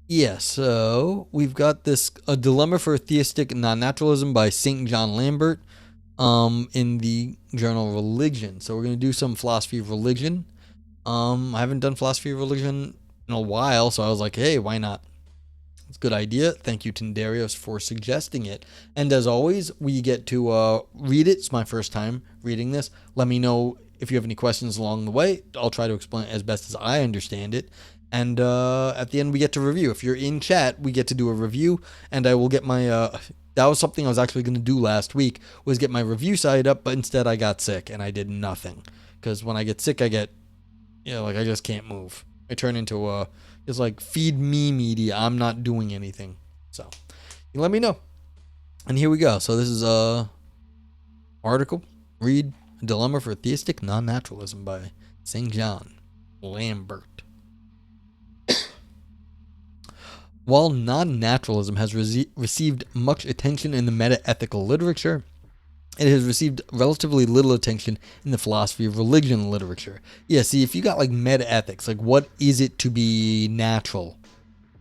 Yeah, so we've got this A Dilemma for Theistic Non-Naturalism by StJohn Lambert in the journal Religion. So we're going to do some philosophy of religion. I haven't done philosophy of religion in a while, so I was like, hey, why not? It's a good idea. Thank you, Tindarios, for suggesting it. And as always, we get to read it. It's my first time reading this. Let me know if you have any questions along the way. I'll try to explain it as best as I understand it. And at the end, we get to review. If you're in chat, we get to do a review, and I will get my. That was something I was actually going to do last week, was get my review site up, but instead I got sick and I did nothing. Because when I get sick, I get, like I just can't move. I turn into it's like feed me media. I'm not doing anything. So you let me know. And here we go. So this is article. Read A Dilemma for Theistic Non-Naturalism by StJohn Lambert. While non-naturalism has received much attention in the meta-ethical literature, it has received relatively little attention in the philosophy of religion literature. Yeah, see, if you got like meta-ethics, like what is it to be natural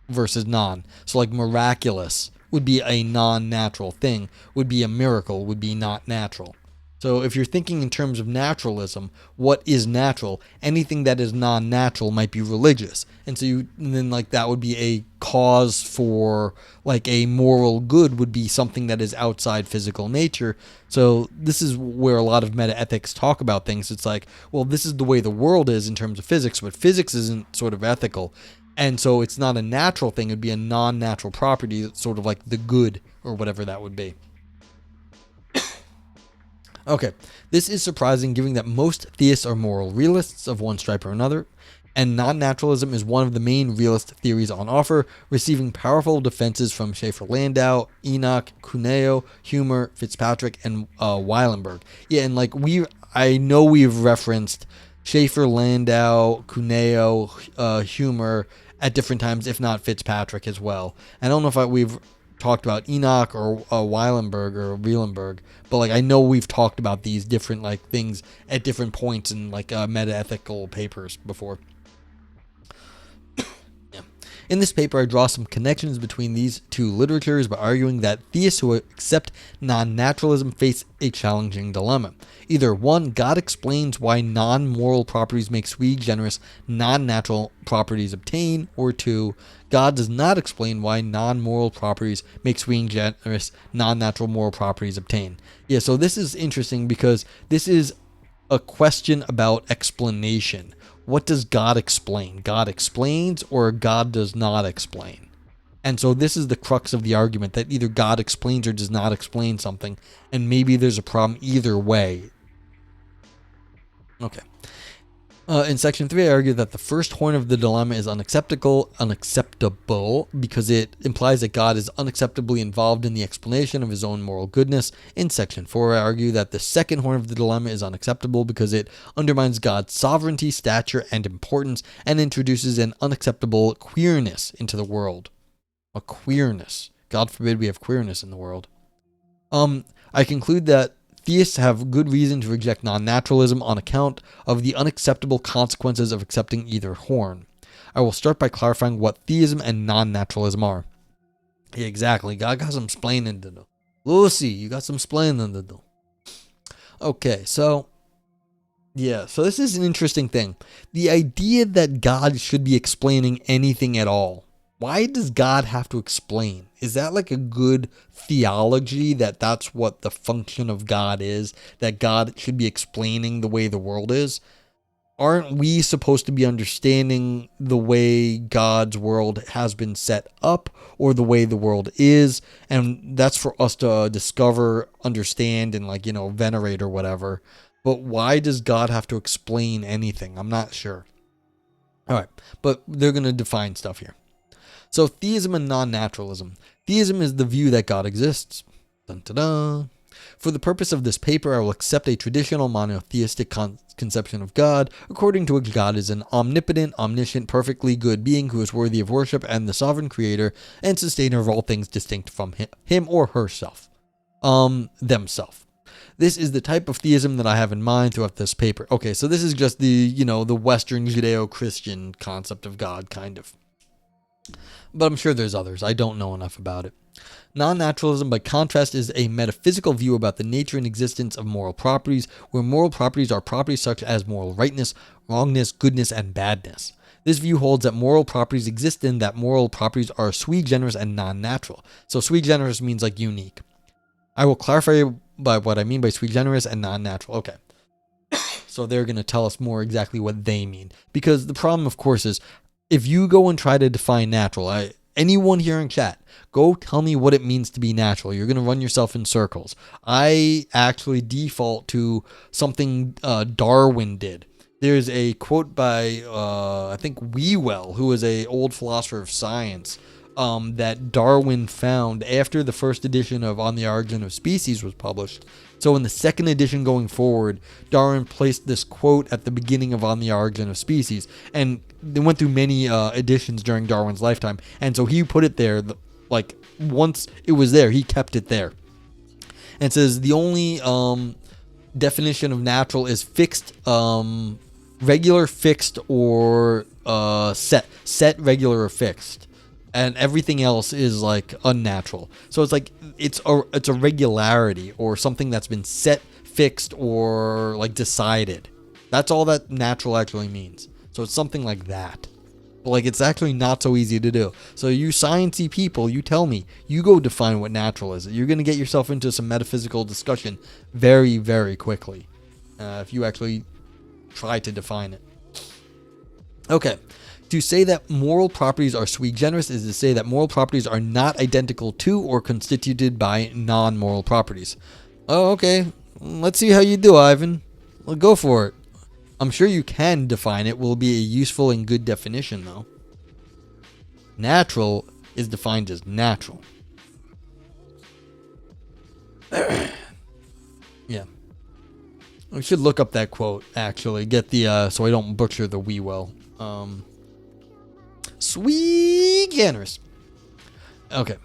versus non? So like miraculous would be a non-natural thing, would be a miracle, would be not natural. So if you're thinking in terms of naturalism, what is natural? Anything that is non-natural might be religious. And then like that would be a cause for like a moral good would be something that is outside physical nature. So this is where a lot of meta-ethics talk about things. It's like, well, this is the way the world is in terms of physics, but physics isn't sort of ethical. And so it's not a natural thing. It'd be a non-natural property that's sort of like the good or whatever that would be. Okay, this is surprising given that most theists are moral realists of one stripe or another, and non-naturalism is one of the main realist theories on offer, receiving powerful defenses from Schaefer-Landau, Enoch, Cuneo, Humer, Fitzpatrick, and Weilenberg. Yeah, and like I know we've referenced Schaefer-Landau, Cuneo, Humer at different times, if not Fitzpatrick as well. I don't know if we've talked about Enoch or Weilenberg or Wielenberg, but like I know we've talked about these different like things at different points in like meta-ethical papers before. Yeah. In this paper, I draw some connections between these two literatures by arguing that theists who accept non-naturalism face a challenging dilemma. Either one, God explains why non-moral properties make sui generis non-natural properties obtain, or two, God does not explain why non-moral properties make sui generis non-natural moral properties obtain. Yeah, so this is interesting because this is a question about explanation. What does God explain? God explains or God does not explain? And so this is the crux of the argument, that either God explains or does not explain something, and maybe there's a problem either way. Okay. In section 3, I argue that the first horn of the dilemma is unacceptable because it implies that God is unacceptably involved in the explanation of his own moral goodness. In section 4, I argue that the second horn of the dilemma is unacceptable because it undermines God's sovereignty, stature, and importance, and introduces an unacceptable queerness into the world. A queerness. God forbid we have queerness in the world. I conclude that theists have good reason to reject non-naturalism on account of the unacceptable consequences of accepting either horn. I will start by clarifying what theism and non-naturalism are. Yeah, exactly. God got some splaining to do. Lucy, you got some splaining to do. Okay, so this is an interesting thing. The idea that God should be explaining anything at all. Why does God have to explain? Is that like a good theology that that's what the function of God is? That God should be explaining the way the world is? Aren't we supposed to be understanding the way God's world has been set up or the way the world is? And that's for us to discover, understand, and venerate or whatever. But why does God have to explain anything? I'm not sure. All right, but they're going to define stuff here. So theism and non-naturalism. Theism is the view that God exists. Dun, dun, dun. For the purpose of this paper, I will accept a traditional monotheistic conception of God, according to which God is an omnipotent, omniscient, perfectly good being who is worthy of worship and the sovereign creator and sustainer of all things distinct from him or herself. Themself. This is the type of theism that I have in mind throughout this paper. Okay, so this is just the Western Judeo-Christian concept of God, kind of. But I'm sure there's others. I don't know enough about it. Non-naturalism, by contrast, is a metaphysical view about the nature and existence of moral properties, where moral properties are properties such as moral rightness, wrongness, goodness, and badness. This view holds that moral properties exist and that moral properties are sui generis and non-natural. So sui generis means like unique. I will clarify by what I mean by sui generis and non-natural. Okay. So they're going to tell us more exactly what they mean. Because the problem, of course, is if you go and try to define natural, anyone here in chat, go tell me what it means to be natural. You're going to run yourself in circles. I actually default to something Darwin did. There's a quote by, I think, Whewell, who was an old philosopher of science, that Darwin found after the first edition of On the Origin of Species was published. So in the second edition going forward, Darwin placed this quote at the beginning of On the Origin of Species, and they went through many editions during Darwin's lifetime, and so he put it there, like, once it was there, he kept it there. And it says the only definition of natural is fixed, regular, fixed, or set, regular, or fixed. And everything else is like unnatural. So it's like it's a regularity or something that's been set, fixed, or like decided. That's all that natural actually means. So it's something like that. But like it's actually not so easy to do. So you sciencey people, you tell me, you go define what natural is. You're gonna get yourself into some metaphysical discussion very, very quickly if you actually try to define it. Okay. To say that moral properties are sui generis is to say that moral properties are not identical to or constituted by non-moral properties. Oh, okay. Let's see how you do, Ivan. Well, go for it. I'm sure you can define it. Will be a useful and good definition, though. Natural is defined as natural. Yeah. We should look up that quote, actually. Get the, so I don't butcher the Whewell. Sui generis. Okay.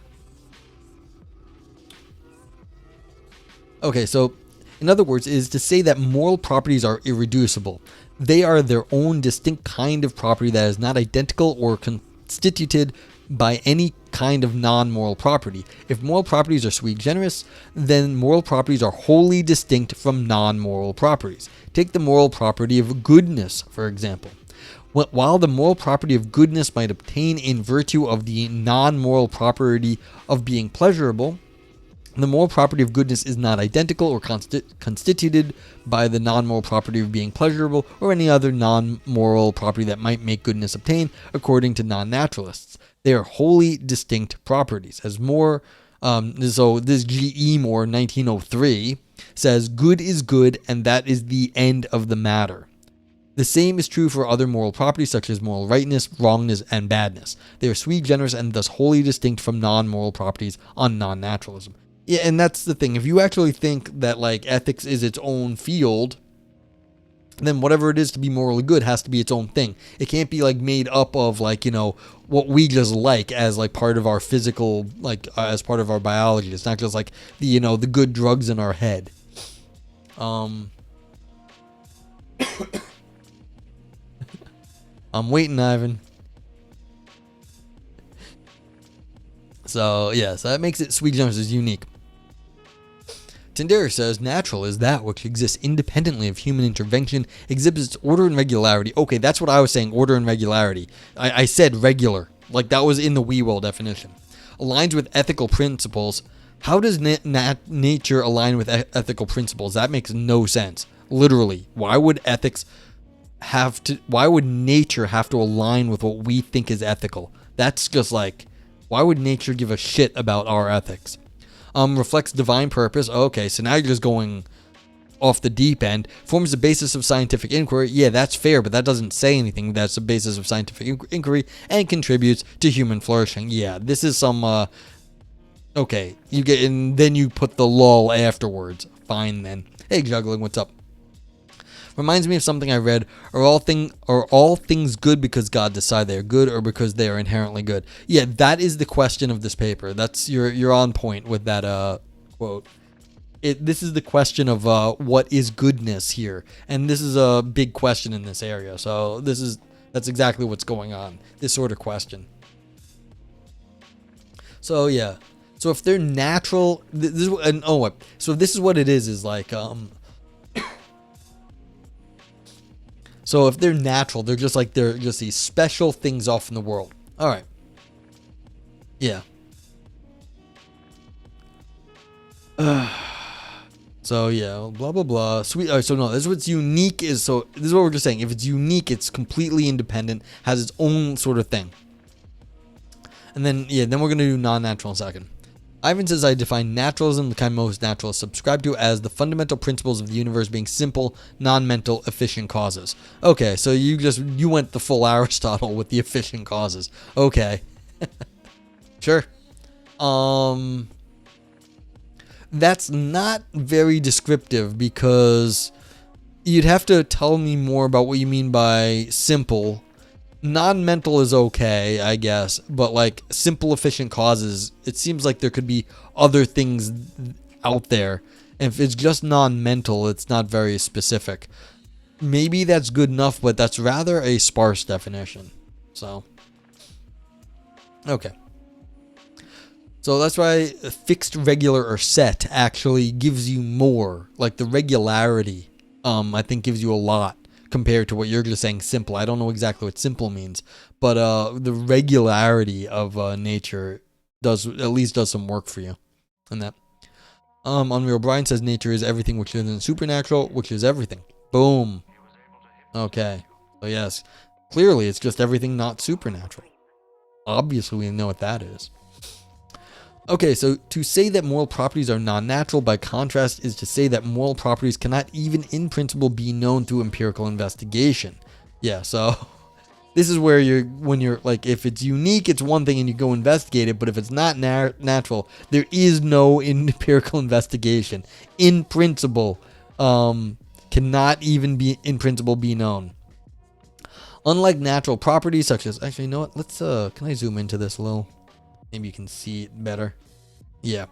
Okay, so in other words, is to say that moral properties are irreducible. They are their own distinct kind of property that is not identical or constituted by any kind of non-moral property. If moral properties are sui generis, then moral properties are wholly distinct from non-moral properties. Take the moral property of goodness, for example. While the moral property of goodness might obtain in virtue of the non-moral property of being pleasurable, the moral property of goodness is not identical or constituted by the non-moral property of being pleasurable or any other non-moral property that might make goodness obtain, according to non-naturalists. They are wholly distinct properties. As Moore, so this G.E. Moore, 1903, says, "Good is good, and that is the end of the matter." The same is true for other moral properties such as moral rightness, wrongness, and badness. They are sui generis and thus wholly distinct from non-moral properties on non-naturalism. Yeah, and that's the thing. If you actually think that like ethics is its own field, then whatever it is to be morally good has to be its own thing. It can't be like made up of like, you know, what we just like as like part of our physical, like as part of our biology. It's not just like the, you know, the good drugs in our head. I'm waiting, Ivan. So, yes, that makes it sui generis is unique. Tindera says, natural is that which exists independently of human intervention, exhibits order and regularity. Okay, that's what I was saying, order and regularity. I said regular, like that was in the Whewell definition. Aligns with ethical principles. How does nature align with ethical principles? That makes no sense. Literally, why would nature have to align with what we think is ethical? That's just like, why would nature give a shit about our ethics? Reflects divine purpose. Okay, so now you're just going off the deep end. Forms the basis of scientific inquiry. Yeah, that's fair, but that doesn't say anything. That's the basis of scientific inquiry and contributes to human flourishing. Yeah, this is some, okay, you get, and then you put the lull afterwards. Fine then. Hey, Juggling, what's up? Reminds me of something I read. Are all things good because God decided they are good, or because they are inherently good? Yeah, that is the question of this paper. That's you're on point with that quote. This is the question of what is goodness here, and this is a big question in this area. So that's exactly what's going on. This sort of question. So yeah. So if they're natural, so this is what it is like so if they're natural, they're just these special things off in the world. All right. Yeah. So yeah, blah blah blah. Sweet. So no, this is what's unique is. So this is what we're just saying. If it's unique, it's completely independent, has its own sort of thing. And then then we're gonna do non-natural in a second. Ivan says, I define naturalism, the kind most naturalists subscribe to, as the fundamental principles of the universe being simple, non-mental, efficient causes. Okay, so you went the full Aristotle with the efficient causes. Okay. Sure. That's not very descriptive, because you'd have to tell me more about what you mean by simple. Non-mental is okay, I guess, but like simple, efficient causes, it seems like there could be other things out there. And if it's just non-mental, it's not very specific. Maybe that's good enough, but that's rather a sparse definition. So, okay. So that's why fixed, regular, or set actually gives you more. Like the regularity, I think gives you a lot compared to what you're just saying simple. I don't know exactly what simple means, but the regularity of nature does some work for you. And that. Unreal Brian says nature is everything which isn't supernatural, which is everything. Boom. Okay. So yes, clearly it's just everything not supernatural. Obviously we know what that is. Okay, so to say that moral properties are non-natural, by contrast, is to say that moral properties cannot even in principle be known through empirical investigation. Yeah, so this is where when you're like, if it's unique, it's one thing and you go investigate it, but if it's not natural, there is no empirical investigation. In principle, cannot even be in principle be known. Unlike natural properties such as, actually, you know what? Let's can I zoom into this a little? Maybe you can see it better. Yeah.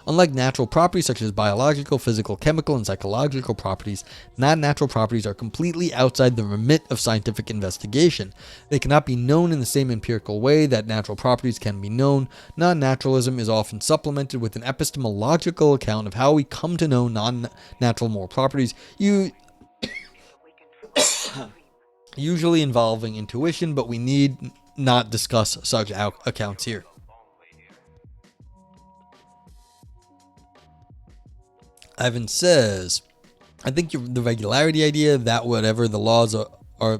Unlike natural properties such as biological, physical, chemical, and psychological properties, non-natural properties are completely outside the remit of scientific investigation. They cannot be known in the same empirical way that natural properties can be known. Non-naturalism is often supplemented with an epistemological account of how we come to know non-natural moral properties, usually involving intuition, but we need not discuss such accounts here. Ivan says, I think the regularity idea that whatever the laws are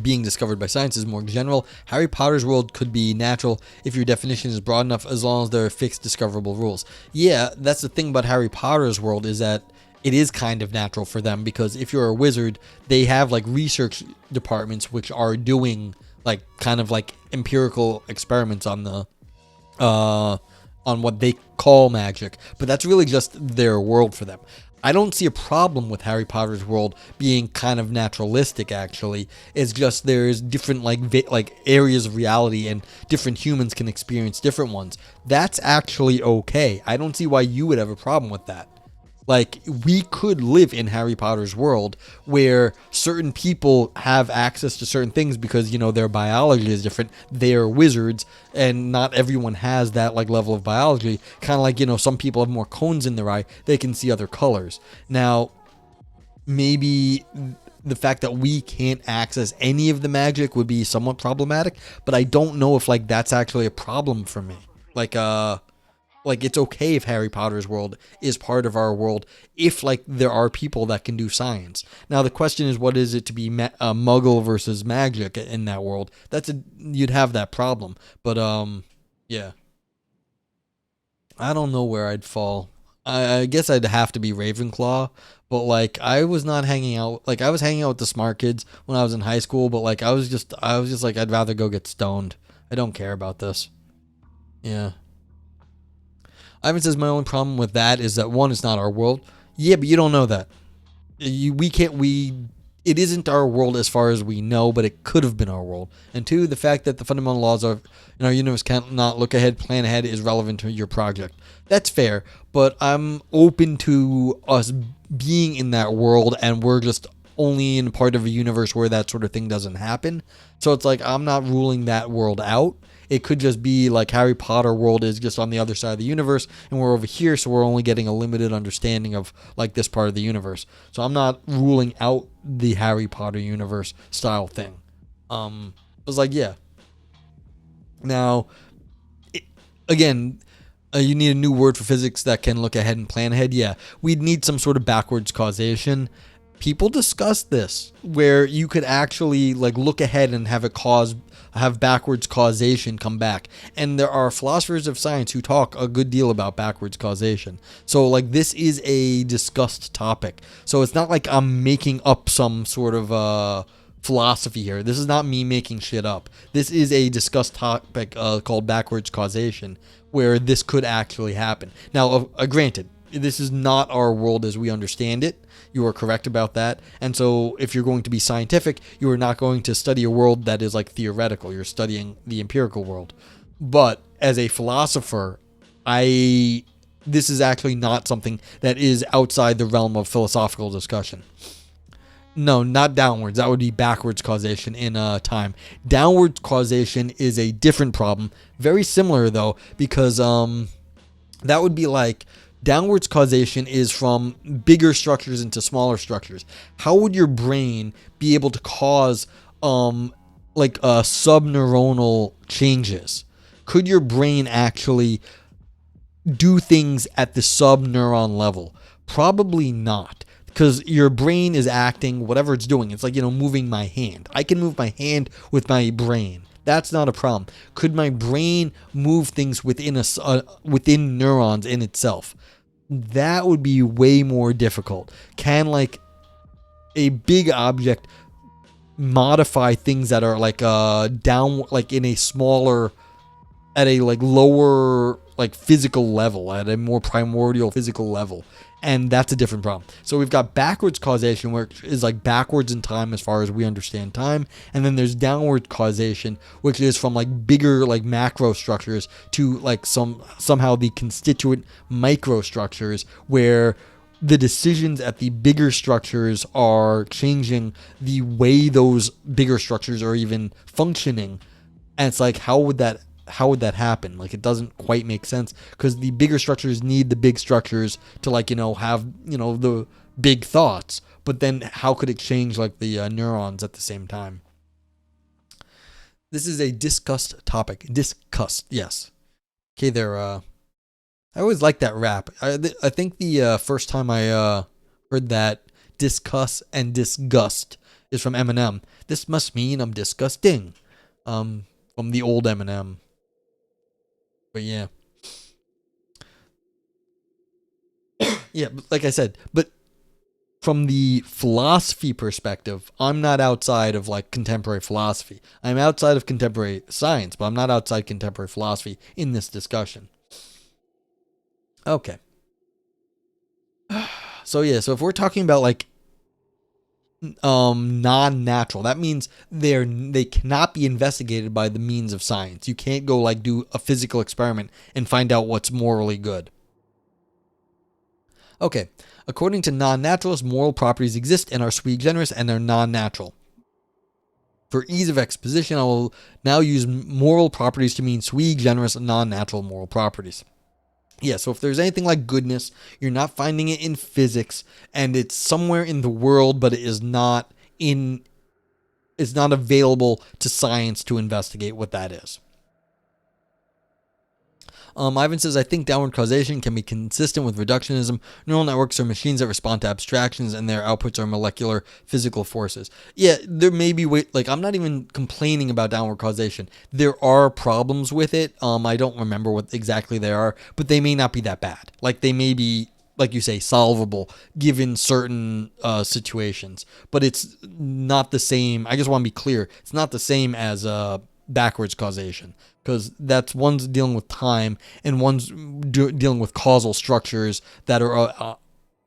being discovered by science is more general. Harry Potter's world could be natural if your definition is broad enough, as long as there are fixed discoverable rules. Yeah, that's the thing about Harry Potter's world, is that it is kind of natural for them, because if you're a wizard, they have like research departments which are doing like kind of like empirical experiments on the on what they call magic, but that's really just their world for them. I don't see a problem with Harry Potter's world being kind of naturalistic. Actually, it's just there's different like areas of reality, and different humans can experience different ones. That's actually okay. I don't see why you would have a problem with that. Like, we could live in Harry Potter's world where certain people have access to certain things because, you know, their biology is different. They're wizards, and not everyone has that, like, level of biology. Kind of like, you know, some people have more cones in their eye. They can see other colors. Now, maybe the fact that we can't access any of the magic would be somewhat problematic, but I don't know if, like, that's actually a problem for me. Like, it's okay if Harry Potter's world is part of our world if, like, there are people that can do science. Now, the question is, what is it to be muggle versus magic in that world? You'd have that problem. But, yeah. I don't know where I'd fall. I guess I'd have to be Ravenclaw. But, like, I was not hanging out. Like, I was hanging out with the smart kids when I was in high school. But, like, I was just like, I'd rather go get stoned. I don't care about this. Yeah. Ivan says, my only problem with that is that, one, it's not our world. Yeah, but you don't know that. It isn't our world as far as we know, but it could have been our world. And two, the fact that the fundamental laws of our universe cannot look ahead, plan ahead, is relevant to your project. That's fair, but I'm open to us being in that world, and we're just only in part of a universe where that sort of thing doesn't happen. So it's like, I'm not ruling that world out. It could just be like Harry Potter world is just on the other side of the universe, and we're over here, so we're only getting a limited understanding of like this part of the universe. So I'm not ruling out the Harry Potter universe style thing. I was like, yeah. Now, again, you need a new word for physics that can look ahead and plan ahead. Yeah, we'd need some sort of backwards causation. People discuss this where you could actually like look ahead and have backwards causation come back. And there are philosophers of science who talk a good deal about backwards causation. So like this is a discussed topic. So it's not like I'm making up some sort of philosophy here. This is not me making shit up. This is a discussed topic called backwards causation, where this could actually happen. Now, granted, this is not our world as we understand it. You are correct about that. And so if you're going to be scientific, you are not going to study a world that is like theoretical. You're studying the empirical world. But as a philosopher, this is actually not something that is outside the realm of philosophical discussion. No, not downwards. That would be backwards causation in time. Downwards causation is a different problem. Very similar, though, because that would be like downwards causation is from bigger structures into smaller structures. How would your brain be able to cause subneuronal changes? Could your brain actually do things at the subneuron level? Probably not. Because your brain is acting, whatever it's doing. It's like, moving my hand. I can move my hand with my brain. That's not a problem. Could my brain move things within within neurons in itself? That would be way more difficult. Can like a big object modify things that are like down, like in a smaller, at a like lower like physical level, at a more primordial physical level? And that's a different problem. So we've got backwards causation, which is like backwards in time as far as we understand time. And then there's downward causation, which is from like bigger like macro structures to like somehow the constituent microstructures, where the decisions at the bigger structures are changing the way those bigger structures are even functioning. And it's like, how would that happen? Like, it doesn't quite make sense, because the bigger structures need the big structures to like, have, the big thoughts. But then how could it change like the neurons at the same time? This is a discussed topic. Discussed, yes. Okay, there. I always like that rap. I think the first time I heard that discuss and disgust is from Eminem. This must mean I'm disgusting. From the old Eminem. But yeah. Yeah, like I said, but from the philosophy perspective, I'm not outside of like contemporary philosophy. I'm outside of contemporary science, but I'm not outside contemporary philosophy in this discussion. Okay. So if we're talking about like non-natural, that means they cannot be investigated by the means of science. You can't go like do a physical experiment and find out what's morally good. Okay, according to non-naturalists, moral properties exist and are sui generis and are non-natural. For ease of exposition, I will now use moral properties to mean sui generis and non-natural moral properties. Yeah, so if there's anything like goodness, you're not finding it in physics, and it's somewhere in the world, but it's not available to science to investigate what that is. Ivan says, I think downward causation can be consistent with reductionism. Neural networks are machines that respond to abstractions, and their outputs are molecular physical forces. Yeah, there may be I'm not even complaining about downward causation. There are problems with it. I don't remember what exactly they are, but they may not be that bad. Like, they may be, like you say, solvable given certain situations. But it's not the same. I just want to be clear. It's not the same as backwards causation, because that's one's dealing with time and one's dealing with causal structures that are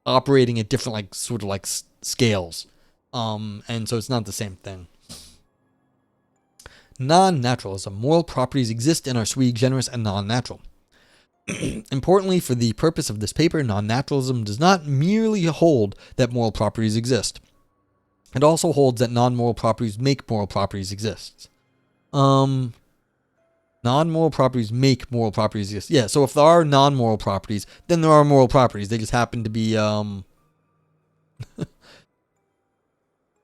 operating at different like sort of like scales, and so it's not the same thing. Non-naturalism. Moral properties exist and are sui generis and non-natural. Importantly, for the purpose of this paper, non-naturalism does not merely hold that moral properties exist. It also holds that non-moral properties make moral properties exist. Non-moral properties make moral properties exist. Yeah, so if there are non-moral properties, then there are moral properties. They just happen to be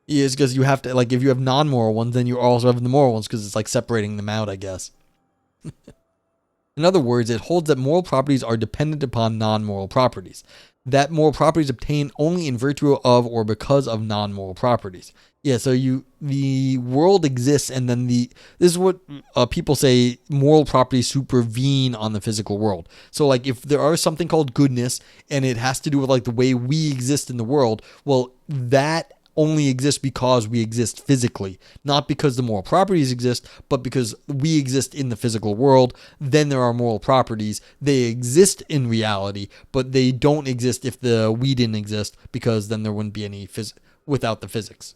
yeah, it's because you have to, like, if you have non-moral ones, then you also have the moral ones, because it's like separating them out, I guess. In other words, it holds that moral properties are dependent upon non-moral properties. That moral properties obtain only in virtue of or because of non-moral properties. Yeah, so the world exists, and then this is what people say: moral properties supervene on the physical world. So, like, if there are something called goodness, and it has to do with like the way we exist in the world, well, that only exists because we exist physically, not because the moral properties exist, but because we exist in the physical world. Then there are moral properties. They exist in reality, but they don't exist if we didn't exist, because then there wouldn't be any without the physics.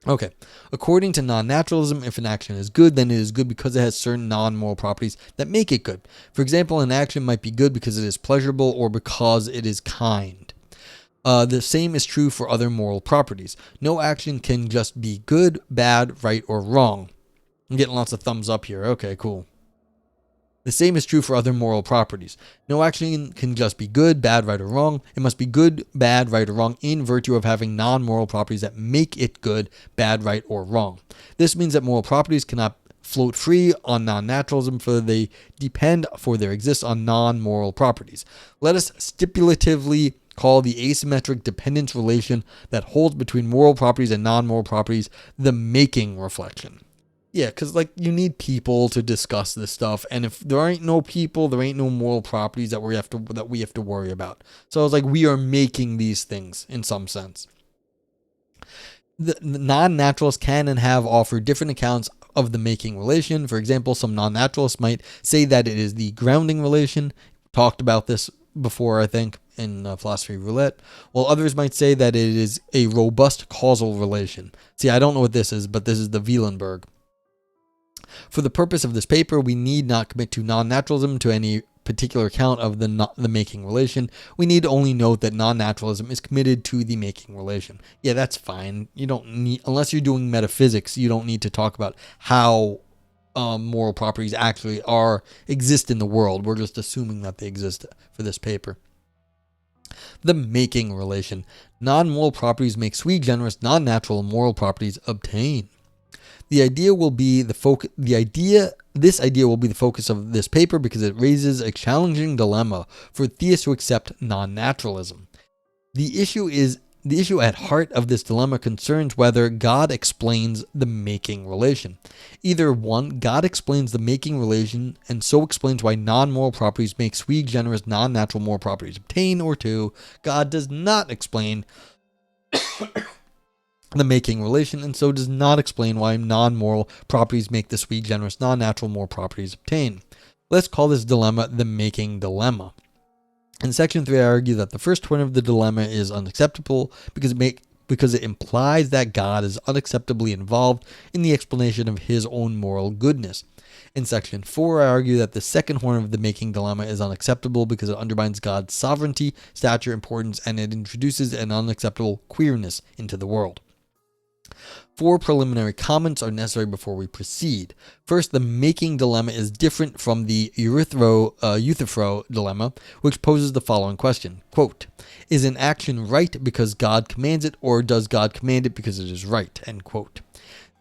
Okay, according to non-naturalism, if an action is good, then it is good because it has certain non-moral properties that make it good. For example, an action might be good because it is pleasurable or because it is kind. The same is true for other moral properties. No action can just be good, bad, right, or wrong. I'm getting lots of thumbs up here. Okay, cool. The same is true for other moral properties. No action can just be good, bad, right, or wrong. It must be good, bad, right, or wrong in virtue of having non-moral properties that make it good, bad, right, or wrong. This means that moral properties cannot float free on non-naturalism, for they depend for their existence on non-moral properties. Let us stipulatively call the asymmetric dependence relation that holds between moral properties and non-moral properties the making reflection. Yeah, because like you need people to discuss this stuff, and if there ain't no people, there ain't no moral properties that we have to worry about. So it's like we are making these things in some sense. The non-naturalists can and have offered different accounts of the making relation. For example, some non-naturalists might say that it is the grounding relation. Talked about this before, I think, in philosophy roulette, while others might say that it is a robust causal relation. See, I don't know what this is, but this is the Wielenberg. For the purpose of this paper, we need not commit to non-naturalism to any particular account of the making relation. We need only note that non-naturalism is committed to the making relation. Yeah, that's fine. You don't need, unless you're doing metaphysics, you don't need to talk about how moral properties actually exist in the world. We're just assuming that they exist for this paper. The making relation. Non-moral properties make sui generis, non-natural moral properties obtain. This idea will be the focus of this paper because it raises a challenging dilemma for theists who accept non-naturalism. The issue at heart of this dilemma concerns whether God explains the making relation. Either 1, God explains the making relation and so explains why non-moral properties make sui generis non-natural moral properties obtain, or 2, God does not explain the making relation and so does not explain why non-moral properties make the sui generis non-natural moral properties obtain. Let's call this dilemma the making dilemma. In section 3, I argue that the first point of the dilemma is unacceptable because it implies that God is unacceptably involved in the explanation of his own moral goodness. In section 4, I argue that the second horn of the making dilemma is unacceptable because it undermines God's sovereignty, stature, importance, and it introduces an unacceptable queerness into the world. 4 preliminary comments are necessary before we proceed. First, the making dilemma is different from the Euthyphro dilemma, which poses the following question. Quote, is an action right because God commands it, or does God command it because it is right? End quote.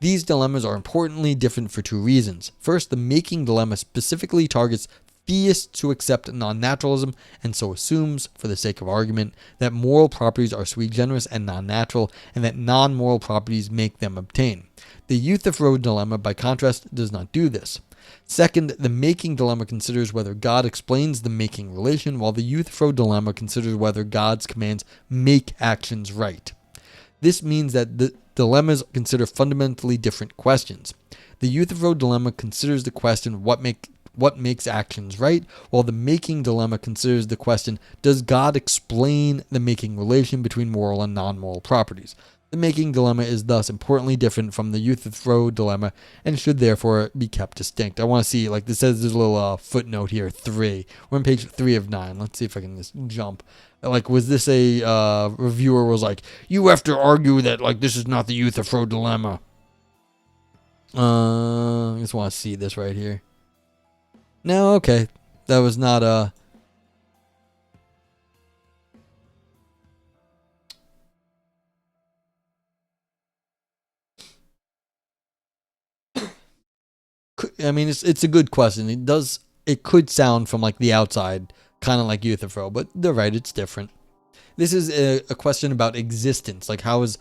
These dilemmas are importantly different for 2 reasons. First, the making dilemma specifically targets theists who accept non-naturalism and so assumes, for the sake of argument, that moral properties are sui generis and non-natural, and that non-moral properties make them obtain. The Euthyphro dilemma, by contrast, does not do this. Second, the making dilemma considers whether God explains the making relation, while the Euthyphro dilemma considers whether God's commands make actions right. This means that the dilemmas consider fundamentally different questions. The Euthyphro dilemma considers the question what makes actions right, while the making dilemma considers the question, does God explain the making relation between moral and non-moral properties? The making dilemma is thus importantly different from the Euthyphro dilemma and should therefore be kept distinct. I want to see, like this says, there's a little footnote here, 3. We're on page 3 of 9. Let's see if I can just jump. Like, was this a reviewer was like, you have to argue that like this is not the Euthyphro dilemma? I just want to see this right here. No, okay, that was not a. I mean, it's a good question. It could sound from like the outside kind of like Euthyphro, but they're right. It's different. This is a question about existence. Like how is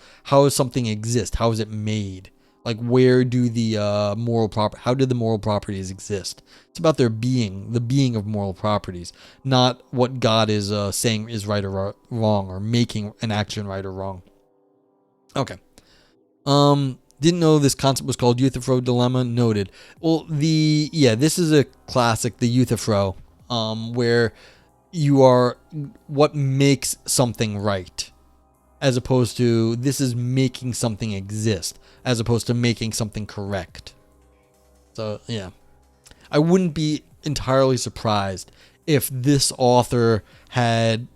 something exist? How is it made? Like where do the how did the moral properties exist? It's about their being, the being of moral properties, not what God is saying is right or wrong, or making an action right or wrong. Okay. Didn't know this concept was called Euthyphro dilemma. Noted. Well, this is a classic, the Euthyphro, where you are what makes something right, as opposed to this is making something exist, as opposed to making something correct. So yeah, I wouldn't be entirely surprised if this author had,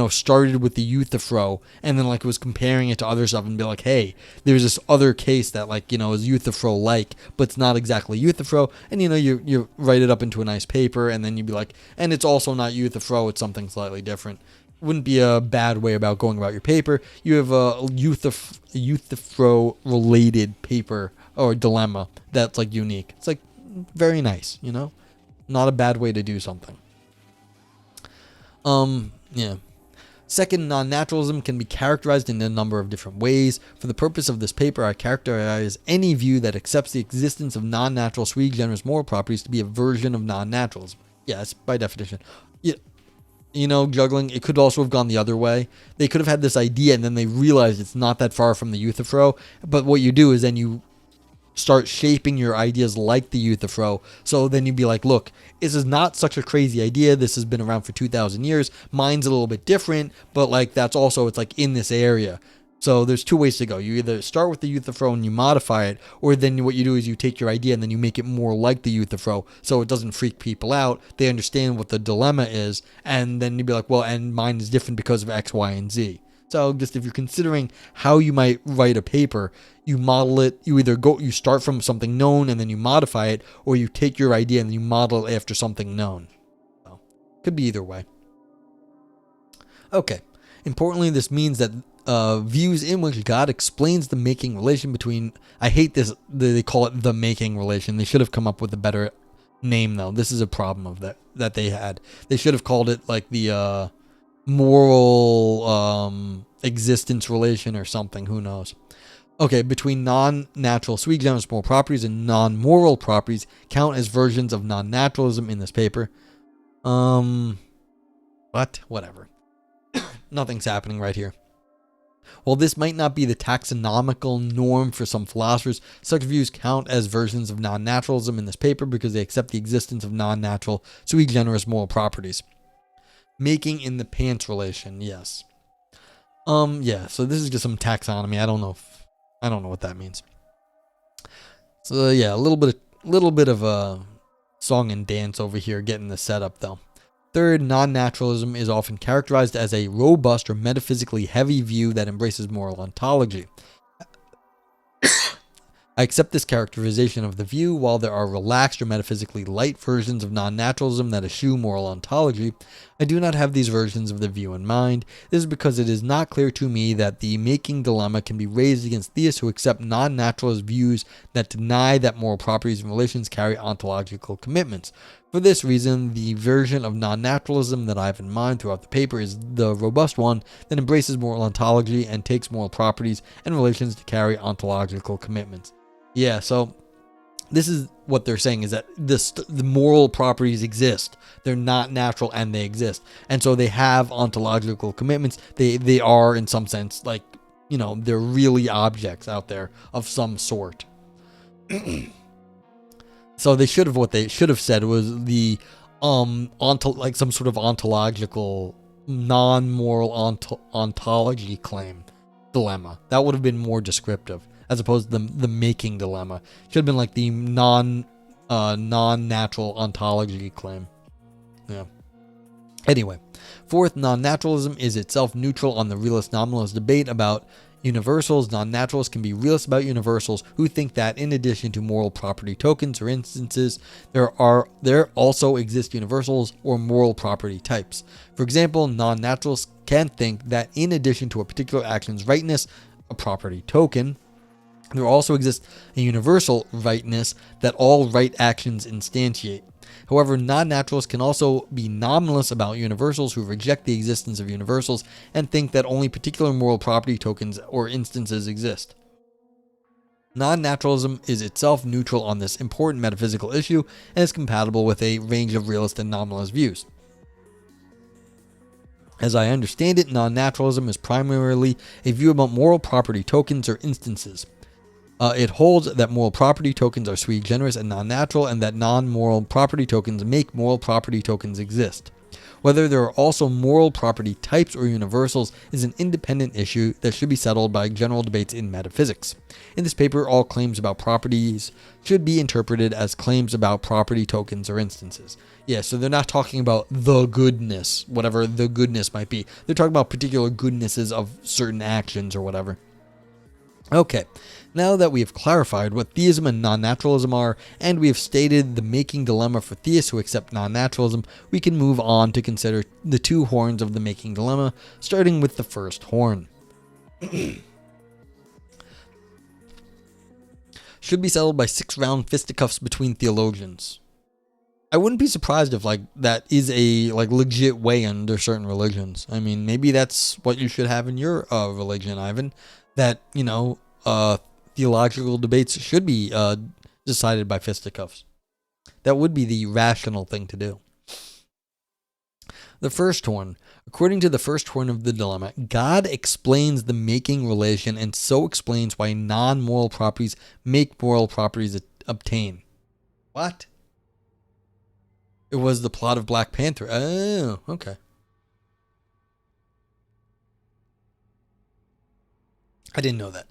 started with the Euthyphro and then like was comparing it to other stuff and be like, hey, there's this other case that like, is Euthyphro like, but it's not exactly Euthyphro. And you write it up into a nice paper, and then you'd be like, and it's also not Euthyphro, it's something slightly different. Wouldn't be a bad way about going about your paper. You have a Euthyphro related paper or dilemma that's like unique. It's like very nice, not a bad way to do something. Yeah. Second, non-naturalism can be characterized in a number of different ways. For the purpose of this paper, I characterize any view that accepts the existence of non-natural sui generis moral properties to be a version of non-naturalism. Yes, by definition. Yeah. Juggling, it could also have gone the other way. They could have had this idea and then they realized it's not that far from the Euthyphro. But what you do is then you start shaping your ideas like the Euthyphro. So then you'd be like, look, this is not such a crazy idea. This has been around for 2,000 years. Mine's a little bit different, but like that's also, it's like in this area. So there's two ways to go. You either start with the Euthyphro and you modify it, or then what you do is you take your idea and then you make it more like the Euthyphro so it doesn't freak people out. They understand what the dilemma is, and then you'd be like, well, and mine is different because of X, Y, and Z. So just if you're considering how you might write a paper, you model it, you start from something known and then you modify it, or you take your idea and you model it after something known. So, could be either way. Okay. Importantly, this means that views in which God explains the making relation between, I hate this, they call it the making relation. They should have come up with a better name though. This is a problem of that they had. They should have called it like the moral existence relation or something. Who knows? Okay, between non-natural sui generis moral properties and non-moral properties count as versions of non-naturalism in this paper. Whatever. Nothing's happening right here. While this might not be the taxonomical norm for some philosophers, such views count as versions of non-naturalism in this paper because they accept the existence of non-natural sui generis moral properties. Making in the pants relation, yes. Yeah, so this is just some taxonomy. I don't know what that means. So yeah, a little bit of a song and dance over here getting the setup though. Third, non-naturalism is often characterized as a robust or metaphysically heavy view that embraces moral ontology. I accept this characterization of the view. While there are relaxed or metaphysically light versions of non-naturalism that eschew moral ontology, I do not have these versions of the view in mind. This is because it is not clear to me that the making dilemma can be raised against theists who accept non-naturalist views that deny that moral properties and relations carry ontological commitments. For this reason, the version of non-naturalism that I have in mind throughout the paper is the robust one that embraces moral ontology and takes moral properties and relations to carry ontological commitments. Yeah, so this is what they're saying, is that the moral properties exist. They're not natural and they exist. And so they have ontological commitments. They are, in some sense, like, they're really objects out there of some sort. So what they should have said was the like some sort of ontological non-moral ontology claim dilemma. That would have been more descriptive as opposed to the making dilemma. Should have been like the non-natural ontology claim. Yeah. Anyway, fourth, non-naturalism is itself neutral on the realist-nominalist debate about universals. Non-naturalists can be realists about universals who think that in addition to moral property tokens or instances, there also exist universals or moral property types. For example, non-naturalists can think that in addition to a particular action's rightness, a property token, there also exists a universal rightness that all right actions instantiate. However, non-naturalists can also be nominalists about universals who reject the existence of universals and think that only particular moral property tokens or instances exist. Non-naturalism is itself neutral on this important metaphysical issue and is compatible with a range of realist and nominalist views. As I understand it, non-naturalism is primarily a view about moral property tokens or instances. It holds that moral property tokens are sui generis and non-natural, and that non-moral property tokens make moral property tokens exist. Whether there are also moral property types or universals is an independent issue that should be settled by general debates in metaphysics. In this paper, all claims about properties should be interpreted as claims about property tokens or instances. Yeah, so they're not talking about the goodness, whatever the goodness might be. They're talking about particular goodnesses of certain actions or whatever. Okay, now that we have clarified what theism and non-naturalism are, and we have stated the making dilemma for theists who accept non-naturalism, we can move on to consider the two horns of the making dilemma, starting with the first horn. Should be settled by 6-round fisticuffs between theologians. I wouldn't be surprised if that is a legit way under certain religions. I mean, maybe that's what you should have in your religion, Ivan. That, theological debates should be decided by fisticuffs. That would be the rational thing to do. The first horn. According to the first horn of the dilemma, God explains the making relation and so explains why non-moral properties make moral properties obtain. What? It was the plot of Black Panther. Oh, okay. I didn't know that.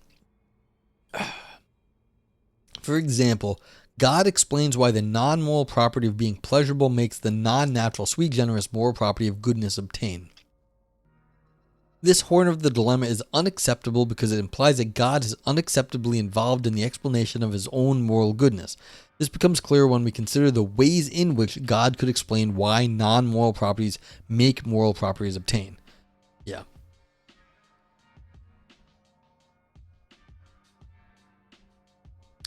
For example, God explains why the non-moral property of being pleasurable makes the non-natural sui generis moral property of goodness obtain. This horn of the dilemma is unacceptable because it implies that God is unacceptably involved in the explanation of his own moral goodness. This becomes clear when we consider the ways in which God could explain why non-moral properties make moral properties obtain. Yeah.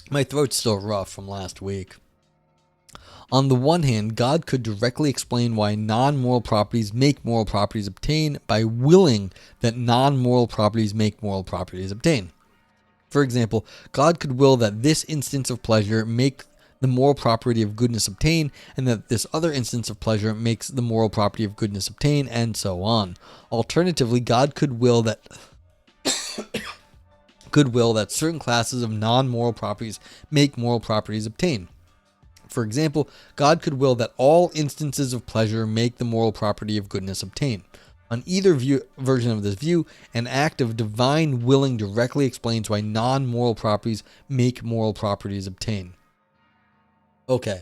My throat's still rough from last week. On the one hand, God could directly explain why non-moral properties make moral properties obtain by willing that non-moral properties make moral properties obtain. For example, God could will that this instance of pleasure make the moral property of goodness obtain, and that this other instance of pleasure makes the moral property of goodness obtain, and so on. Alternatively, God could will that certain classes of non-moral properties make moral properties obtain. For example, God could will that all instances of pleasure make the moral property of goodness obtain. On either version of this view, an act of divine willing directly explains why non-moral properties make moral properties obtain. Okay,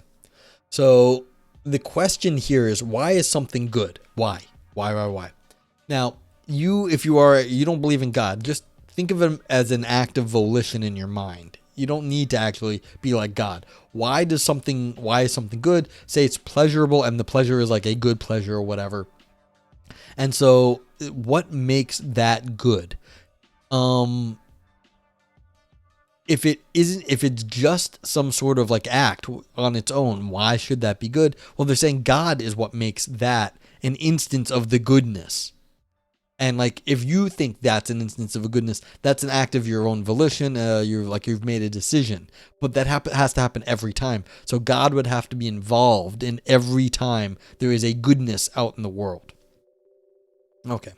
so the question here is, why is something good? Why? Why? Now, if you don't believe in God, just think of it as an act of volition in your mind. You don't need to actually be like God. Why is something good? Say it's pleasurable and the pleasure is like a good pleasure or whatever. And so what makes that good? If it's just some sort of act on its own, why should that be good? Well, they're saying God is what makes that an instance of the goodness. And if you think that's an instance of a goodness, that's an act of your own volition. You've made a decision, but that has to happen every time. So God would have to be involved in every time there is a goodness out in the world. Okay.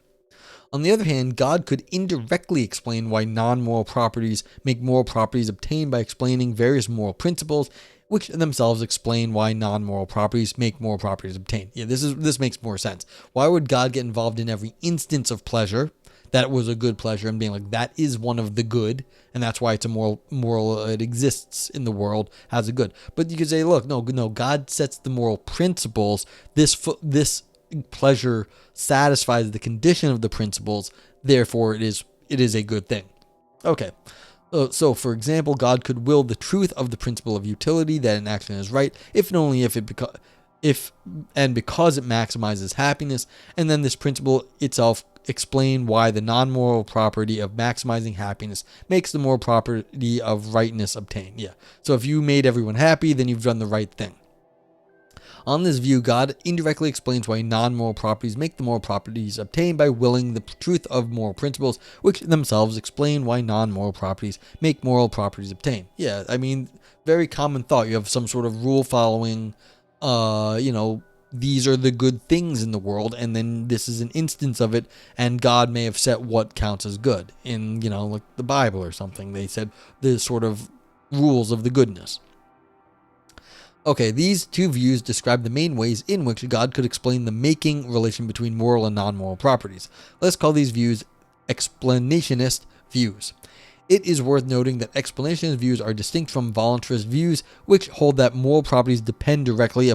On the other hand, God could indirectly explain why non-moral properties make moral properties obtain by explaining various moral principles, which themselves explain why non-moral properties make moral properties obtain. Yeah, this makes more sense. Why would God get involved in every instance of pleasure that was a good pleasure and being like, that is one of the good, and that's why it's a moral it exists in the world as a good. But you could say, look, no, God sets the moral principles. This pleasure satisfies the condition of the principles, therefore it is a good thing. Okay. So, for example, God could will the truth of the principle of utility, that an action is right, if and only if because it maximizes happiness, and then this principle itself explain why the non-moral property of maximizing happiness makes the moral property of rightness obtain. Yeah. So if you made everyone happy, then you've done the right thing. On this view, God indirectly explains why non-moral properties make the moral properties obtain by willing the truth of moral principles, which themselves explain why non-moral properties make moral properties obtain. Yeah, I mean, very common thought. You have some sort of rule following, these are the good things in the world, and then this is an instance of it, and God may have set what counts as good. In, like the Bible or something, they said the sort of rules of the goodness. Okay, these two views describe the main ways in which God could explain the making relation between moral and non-moral properties. Let's call these views explanationist views. It is worth noting that explanationist views are distinct from voluntarist views, which hold that moral properties depend directly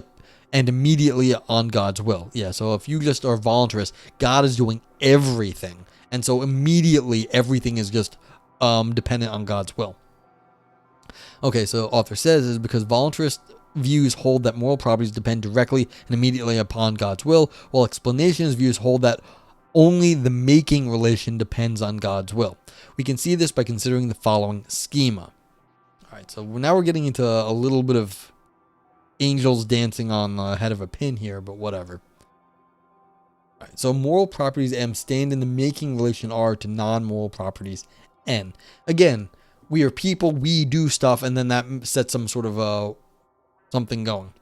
and immediately on God's will. Yeah, so if you just are voluntarist, God is doing everything, and so immediately everything is just dependent on God's will. Okay, so author says is because voluntarist views hold that moral properties depend directly and immediately upon God's will, while explanationist views hold that only the making relation depends on God's will. We can see this by considering the following schema. All right, so now we're getting into a little bit of angels dancing on the head of a pin here, but whatever. All right, so moral properties M stand in the making relation R to non-moral properties N. Again, we are people, we do stuff, and then that sets some sort of something going.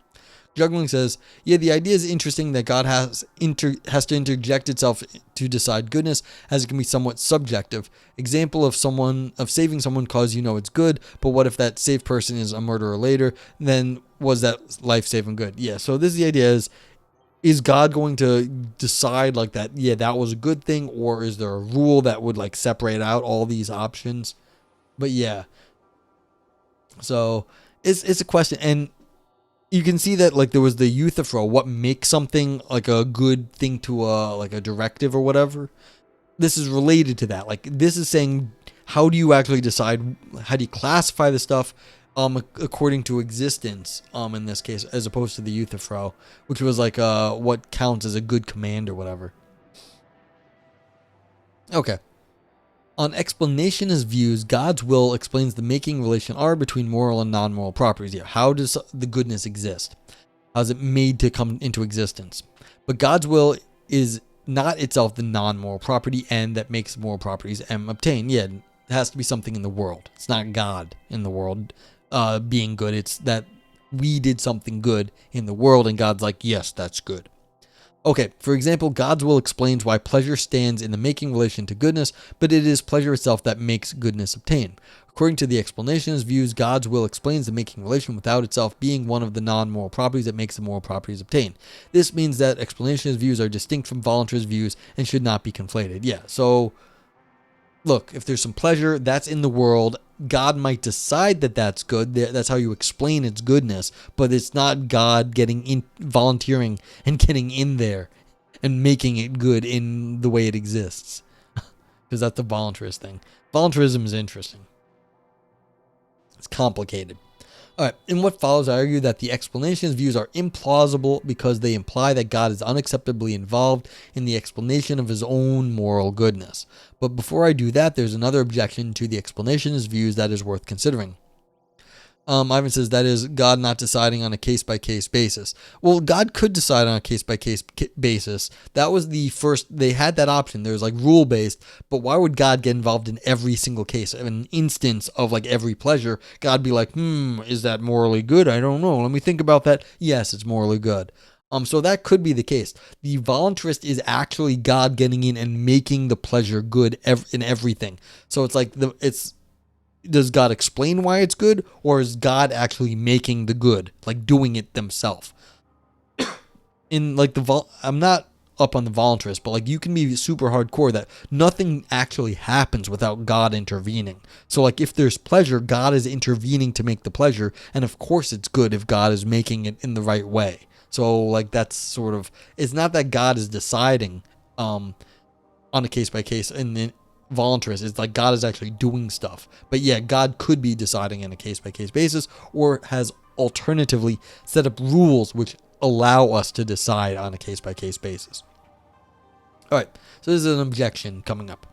Juggling says, yeah, the idea is interesting that God has to interject itself to decide goodness, as it can be somewhat subjective. Example of saving someone because it's good, but what if that saved person is a murderer later? Then was that life saving good? Yeah, so this is the idea is God going to decide like that, yeah, that was a good thing, or is there a rule that would like separate out all these options? But yeah. So it's a question, and you can see that like there was the euthyphro, what makes something like a good thing to like a directive or whatever. This is related to that. Like this is saying, how do you actually decide, how do you classify the stuff according to existence in this case, as opposed to the euthyphro, which was like what counts as a good command or whatever. Okay. On explanationist views, God's will explains the making relation R between moral and non-moral properties. Yeah, how does the goodness exist? How is it made to come into existence? But God's will is not itself the non-moral property N that makes moral properties M obtain. Yeah, it has to be something in the world. It's not God in the world being good. It's that we did something good in the world, and God's like, yes, that's good. Okay, for example, God's will explains why pleasure stands in the making relation to goodness, but it is pleasure itself that makes goodness obtain. According to the explanationist views, God's will explains the making relation without itself being one of the non-moral properties that makes the moral properties obtain. This means that explanationist views are distinct from voluntarist views and should not be conflated. Yeah, so look, if there's some pleasure that's in the world, God might decide that that's good. That's how you explain its goodness, but it's not God volunteering and getting in there and making it good in the way it exists. Because that's the voluntarist thing. Voluntarism is interesting. It's complicated. All right, in what follows, I argue that the explanationist views are implausible because they imply that God is unacceptably involved in the explanation of his own moral goodness. But before I do that, there's another objection to the explanationist views that is worth considering. Ivan says that is God not deciding on a case-by-case basis. Well, God could decide on a case-by-case basis. That was the first, they had that option. There was like rule-based, but why would God get involved in every single case? In an instance of like every pleasure, God be like, is that morally good? I don't know. Let me think about that. Yes, it's morally good. So that could be the case. The voluntarist is actually God getting in and making the pleasure good in everything. So it's like does God explain why it's good, or is God actually making the good, like doing it themselves? In like I'm not up on the voluntarist, but like you can be super hardcore that nothing actually happens without God intervening. So like if there's pleasure, God is intervening to make the pleasure, and of course it's good if God is making it in the right way. So like that's sort of, it's not that God is deciding on a case by case and then voluntarist. It's like God is actually doing stuff. But yeah, God could be deciding in a case by case basis, or has alternatively set up rules which allow us to decide on a case by case basis. All right, so this is an objection coming up.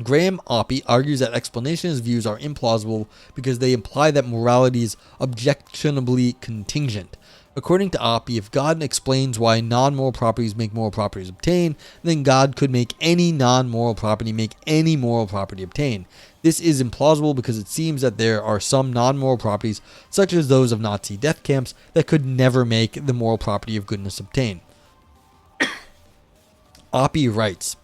Graham Oppie argues that explanationist views are implausible because they imply that morality is objectionably contingent. According to Oppie, if God explains why non-moral properties make moral properties obtain, then God could make any non-moral property make any moral property obtain. This is implausible because it seems that there are some non-moral properties, such as those of Nazi death camps, that could never make the moral property of goodness obtain. Oppie writes,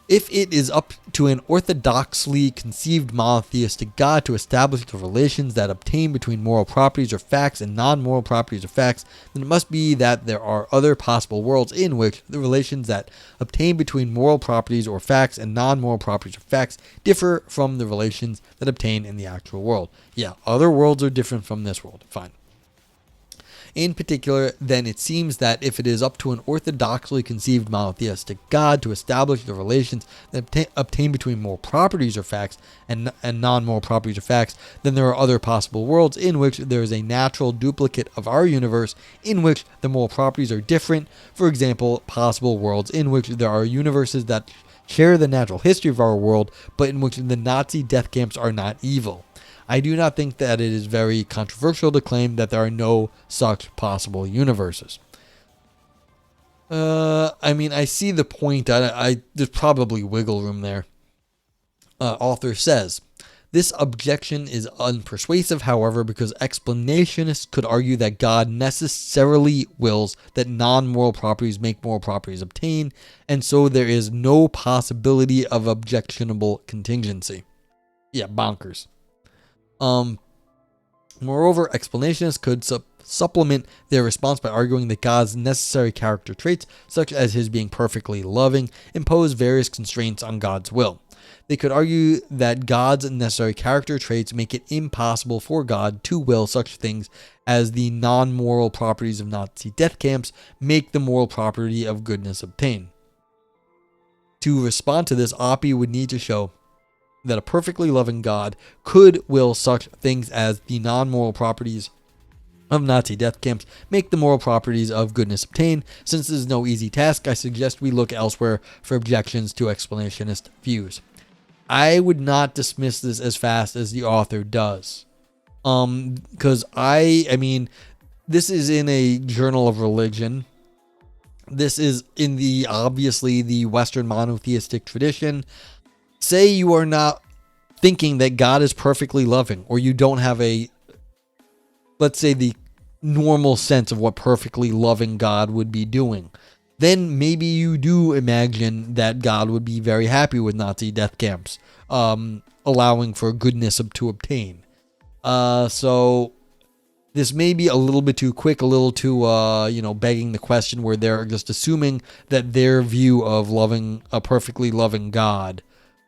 if it is up to an orthodoxly conceived monotheistic God to establish the relations that obtain between moral properties or facts and non-moral properties or facts, then it must be that there are other possible worlds in which the relations that obtain between moral properties or facts and non-moral properties or facts differ from the relations that obtain in the actual world. Yeah, other worlds are different from this world. Fine. In particular, then it seems that if it is up to an orthodoxly conceived monotheistic God to establish the relations that obtain between moral properties or facts and non-moral properties or facts, then there are other possible worlds in which there is a natural duplicate of our universe in which the moral properties are different. For example, possible worlds in which there are universes that share the natural history of our world, but in which the Nazi death camps are not evil. I do not think that it is very controversial to claim that there are no such possible universes. I mean, I see the point. There's probably wiggle room there. Author says, this objection is unpersuasive, however, because explanationists could argue that God necessarily wills that non-moral properties make moral properties obtain, and so there is no possibility of objectionable contingency. Yeah, bonkers. Moreover, explanationists could supplement their response by arguing that God's necessary character traits, such as his being perfectly loving, impose various constraints on God's will. They could argue that God's necessary character traits make it impossible for God to will such things as the non-moral properties of Nazi death camps make the moral property of goodness obtain. To respond to this, Oppie would need to show that a perfectly loving God could will such things as the non-moral properties of Nazi death camps make the moral properties of goodness obtain. Since this is no easy task, I suggest we look elsewhere for objections to explanationist views. I would not dismiss this as fast as the author does. Because I mean, this is in a journal of religion. This is in obviously the Western monotheistic tradition. Say you are not thinking that God is perfectly loving, or you don't have let's say, the normal sense of what perfectly loving God would be doing. Then maybe you do imagine that God would be very happy with Nazi death camps, allowing for goodness to obtain. So this may be a little bit too quick, a little too, begging the question where they're just assuming that their view of loving a perfectly loving God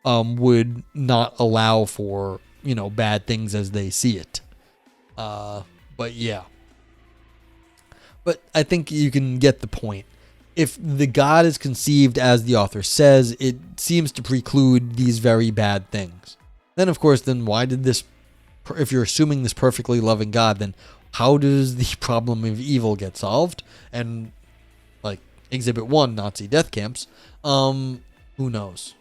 would not allow for, bad things as they see it. But yeah. But I think you can get the point. If the God is conceived as the author says, it seems to preclude these very bad things. Then, of course, why did this, if you're assuming this perfectly loving God, then how does the problem of evil get solved? And, like, Exhibit 1, Nazi death camps, who knows?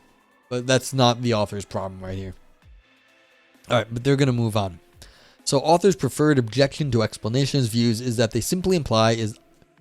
But that's not the author's problem right here. All right, but they're going to move on. So authors' preferred objection to explanationist views is that they simply imply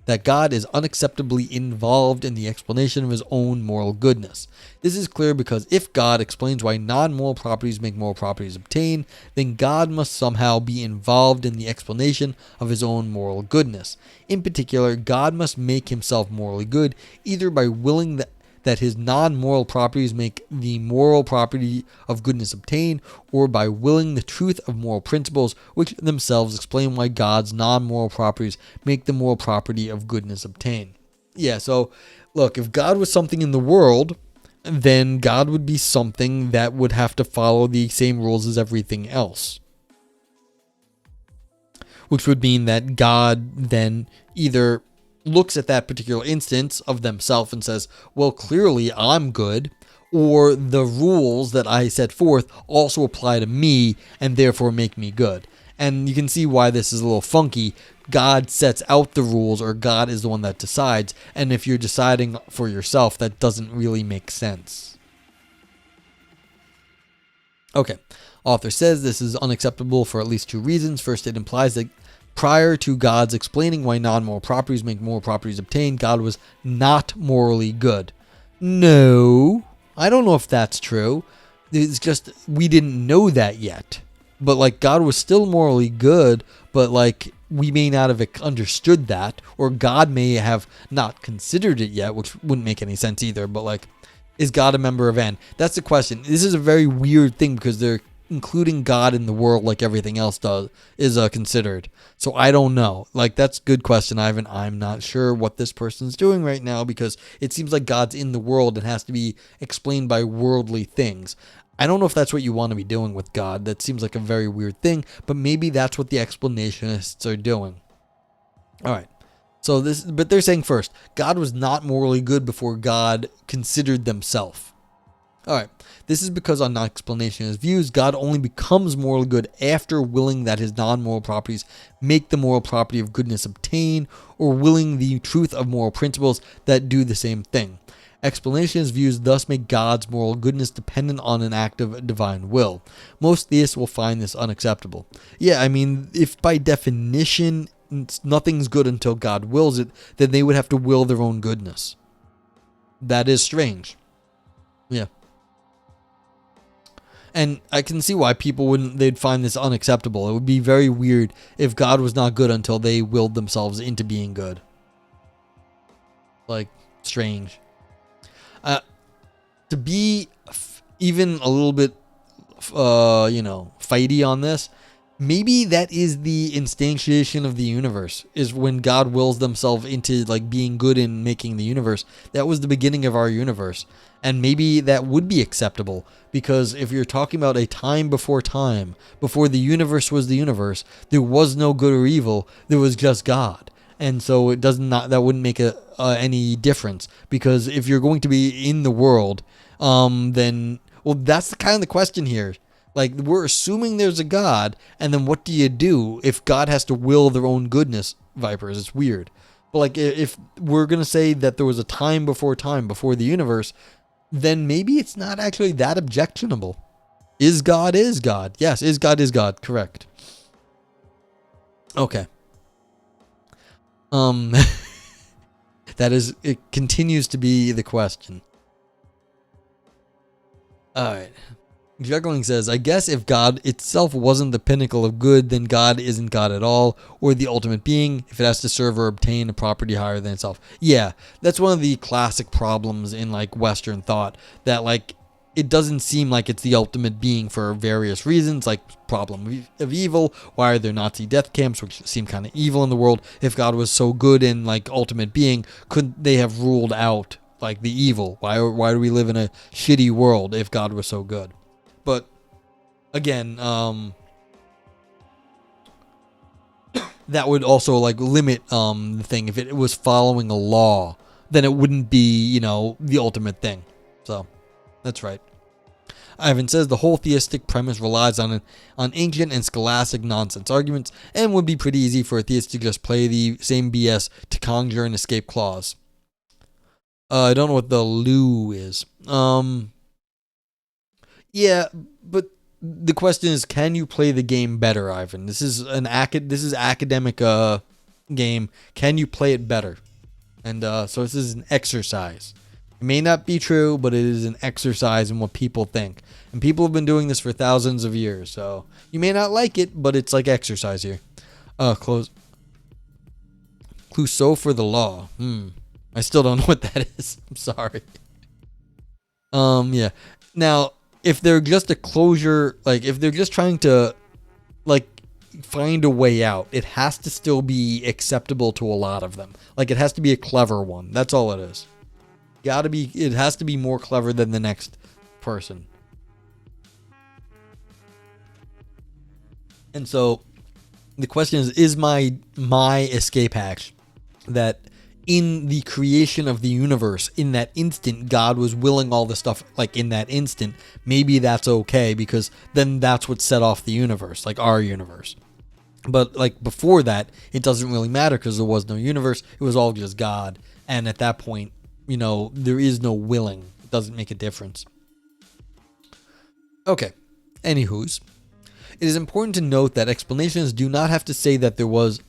that God is unacceptably involved in the explanation of his own moral goodness. This is clear because if God explains why non-moral properties make moral properties obtain, then God must somehow be involved in the explanation of his own moral goodness. In particular, God must make himself morally good, either by willing that his non-moral properties make the moral property of goodness obtain, or by willing the truth of moral principles, which themselves explain why God's non-moral properties make the moral property of goodness obtain. Yeah, so look, if God was something in the world, then God would be something that would have to follow the same rules as everything else. which would mean that God then either looks at that particular instance of themselves and says, well, clearly I'm good, or the rules that I set forth also apply to me and therefore make me good. And you can see why this is a little funky. God sets out the rules, or God is the one that decides. And if you're deciding for yourself, that doesn't really make sense. Okay. Author says this is unacceptable for at least two reasons. First, it implies that prior to God's explaining why non-moral properties make moral properties obtain, God was not morally good. No, I don't know if that's true. It's just we didn't know that yet. But like God was still morally good, but like we may not have understood that, or God may have not considered it yet, which wouldn't make any sense either. But like, is God a member of N? That's the question. This is a very weird thing because they're including God in the world like everything else is considered. So I don't know. Like, that's a good question, Ivan. I'm not sure what this person's doing right now because it seems like God's in the world and has to be explained by worldly things. I don't know if that's what you want to be doing with God. That seems like a very weird thing, but maybe that's what the explanationists are doing. All right. But they're saying first, God was not morally good before God considered themselves. All right. This is because on non-explanationist views, God only becomes morally good after willing that his non-moral properties make the moral property of goodness obtain, or willing the truth of moral principles that do the same thing. Explanationist views thus make God's moral goodness dependent on an act of divine will. Most theists will find this unacceptable. Yeah, I mean, if by definition nothing's good until God wills it, then they would have to will their own goodness. That is strange. Yeah. And I can see why they'd find this unacceptable. It would be very weird if God was not good until they willed themselves into being good. Like, strange. To be even a little bit, fighty on this, maybe that is the instantiation of the universe, is when God wills themselves into like being good in making the universe. That was the beginning of our universe. And maybe that would be acceptable, because if you're talking about a time, before the universe was the universe, there was no good or evil, there was just God. And so that wouldn't make any difference, because if you're going to be in the world, then, well, that's the question here. Like, we're assuming there's a God, and then what do you do if God has to will their own goodness, Vipers? It's weird. But like, if we're going to say that there was a time before the universe, then maybe it's not actually that objectionable. Is God? Yes, is God. Correct. Okay. It continues to be the question. All right. Juggling says, I guess if God itself wasn't the pinnacle of good, then God isn't God at all, or the ultimate being, if it has to serve or obtain a property higher than itself. Yeah, that's one of the classic problems in like Western thought, that like it doesn't seem like it's the ultimate being for various reasons, like problem of evil. Why are there Nazi death camps, which seem kind of evil in the world? If God was so good and like ultimate being, couldn't they have ruled out like the evil? Why do we live in a shitty world if God was so good? But again, that would also like limit the thing. If it was following a law, then it wouldn't be, the ultimate thing. So that's right. Ivan says the whole theistic premise relies on ancient and scholastic nonsense arguments, and would be pretty easy for a theist to just play the same BS to conjure an escape clause. I don't know what the Lou is. Yeah, but the question is, can you play the game better, Ivan? This is academic game. Can you play it better? And so this is an exercise. It may not be true, but it is an exercise in what people think. And people have been doing this for thousands of years, so you may not like it, but it's like exercise here. Clouseau for the law. I still don't know what that is. I'm sorry. Yeah. Now, if they're just a closure, like if they're just trying to like find a way out, it has to still be acceptable to a lot of them. Like it has to be a clever one. That's all it is. It has to be more clever than the next person. And so The question is my escape hatch that in the creation of the universe, in that instant, God was willing all this stuff, like in that instant, maybe that's okay, because then that's what set off the universe, like our universe. But like before that, it doesn't really matter because there was no universe. It was all just God. And at that point, there is no willing. It doesn't make a difference. Okay. Anywho's. It is important to note that explanations do not have to say that there was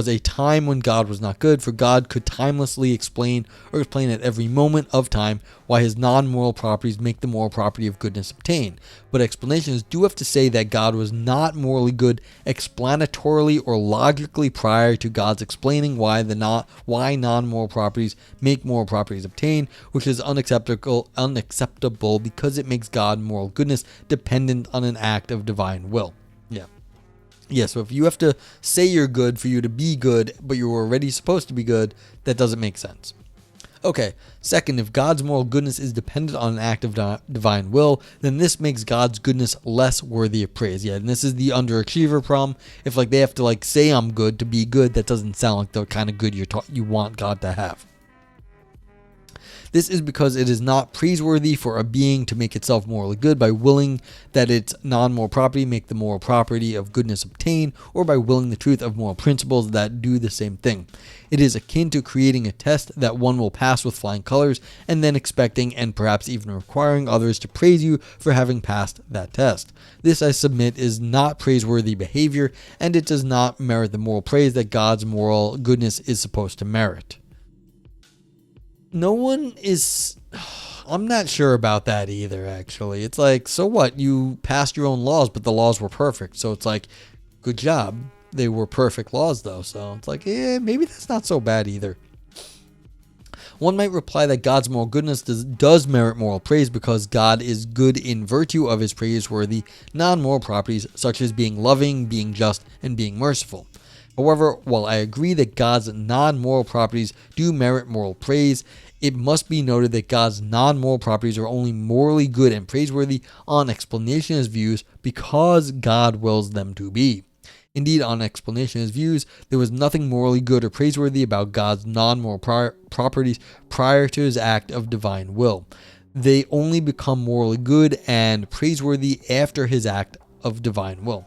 a time when God was not good, for God could timelessly explain at every moment of time why his non-moral properties make the moral property of goodness obtain. But explanations do have to say that God was not morally good explanatorily or logically prior to God's explaining why non-moral properties make moral properties obtain, which is unacceptable because it makes God moral goodness dependent on an act of divine will. Yeah, so if you have to say you're good for you to be good, but you're already supposed to be good, that doesn't make sense. Okay, second, if God's moral goodness is dependent on an act of divine will, then this makes God's goodness less worthy of praise. Yeah, and this is the underachiever problem. If they have to say I'm good to be good, that doesn't sound like the kind of good you want God to have. This is because it is not praiseworthy for a being to make itself morally good by willing that its non-moral property make the moral property of goodness obtain, or by willing the truth of moral principles that do the same thing. It is akin to creating a test that one will pass with flying colors, and then expecting and perhaps even requiring others to praise you for having passed that test. This, I submit, is not praiseworthy behavior, and it does not merit the moral praise that God's moral goodness is supposed to merit. No one is... I'm not sure about that either, actually. It's so what? You passed your own laws, but the laws were perfect. So it's good job. They were perfect laws, though. So it's maybe that's not so bad either. One might reply that God's moral goodness does merit moral praise because God is good in virtue of his praiseworthy non-moral properties, such as being loving, being just, and being merciful. However, while I agree that God's non-moral properties do merit moral praise, it must be noted that God's non-moral properties are only morally good and praiseworthy on explanationist views because God wills them to be. Indeed, on explanationist views, there was nothing morally good or praiseworthy about God's non-moral properties prior to his act of divine will. They only become morally good and praiseworthy after his act of divine will.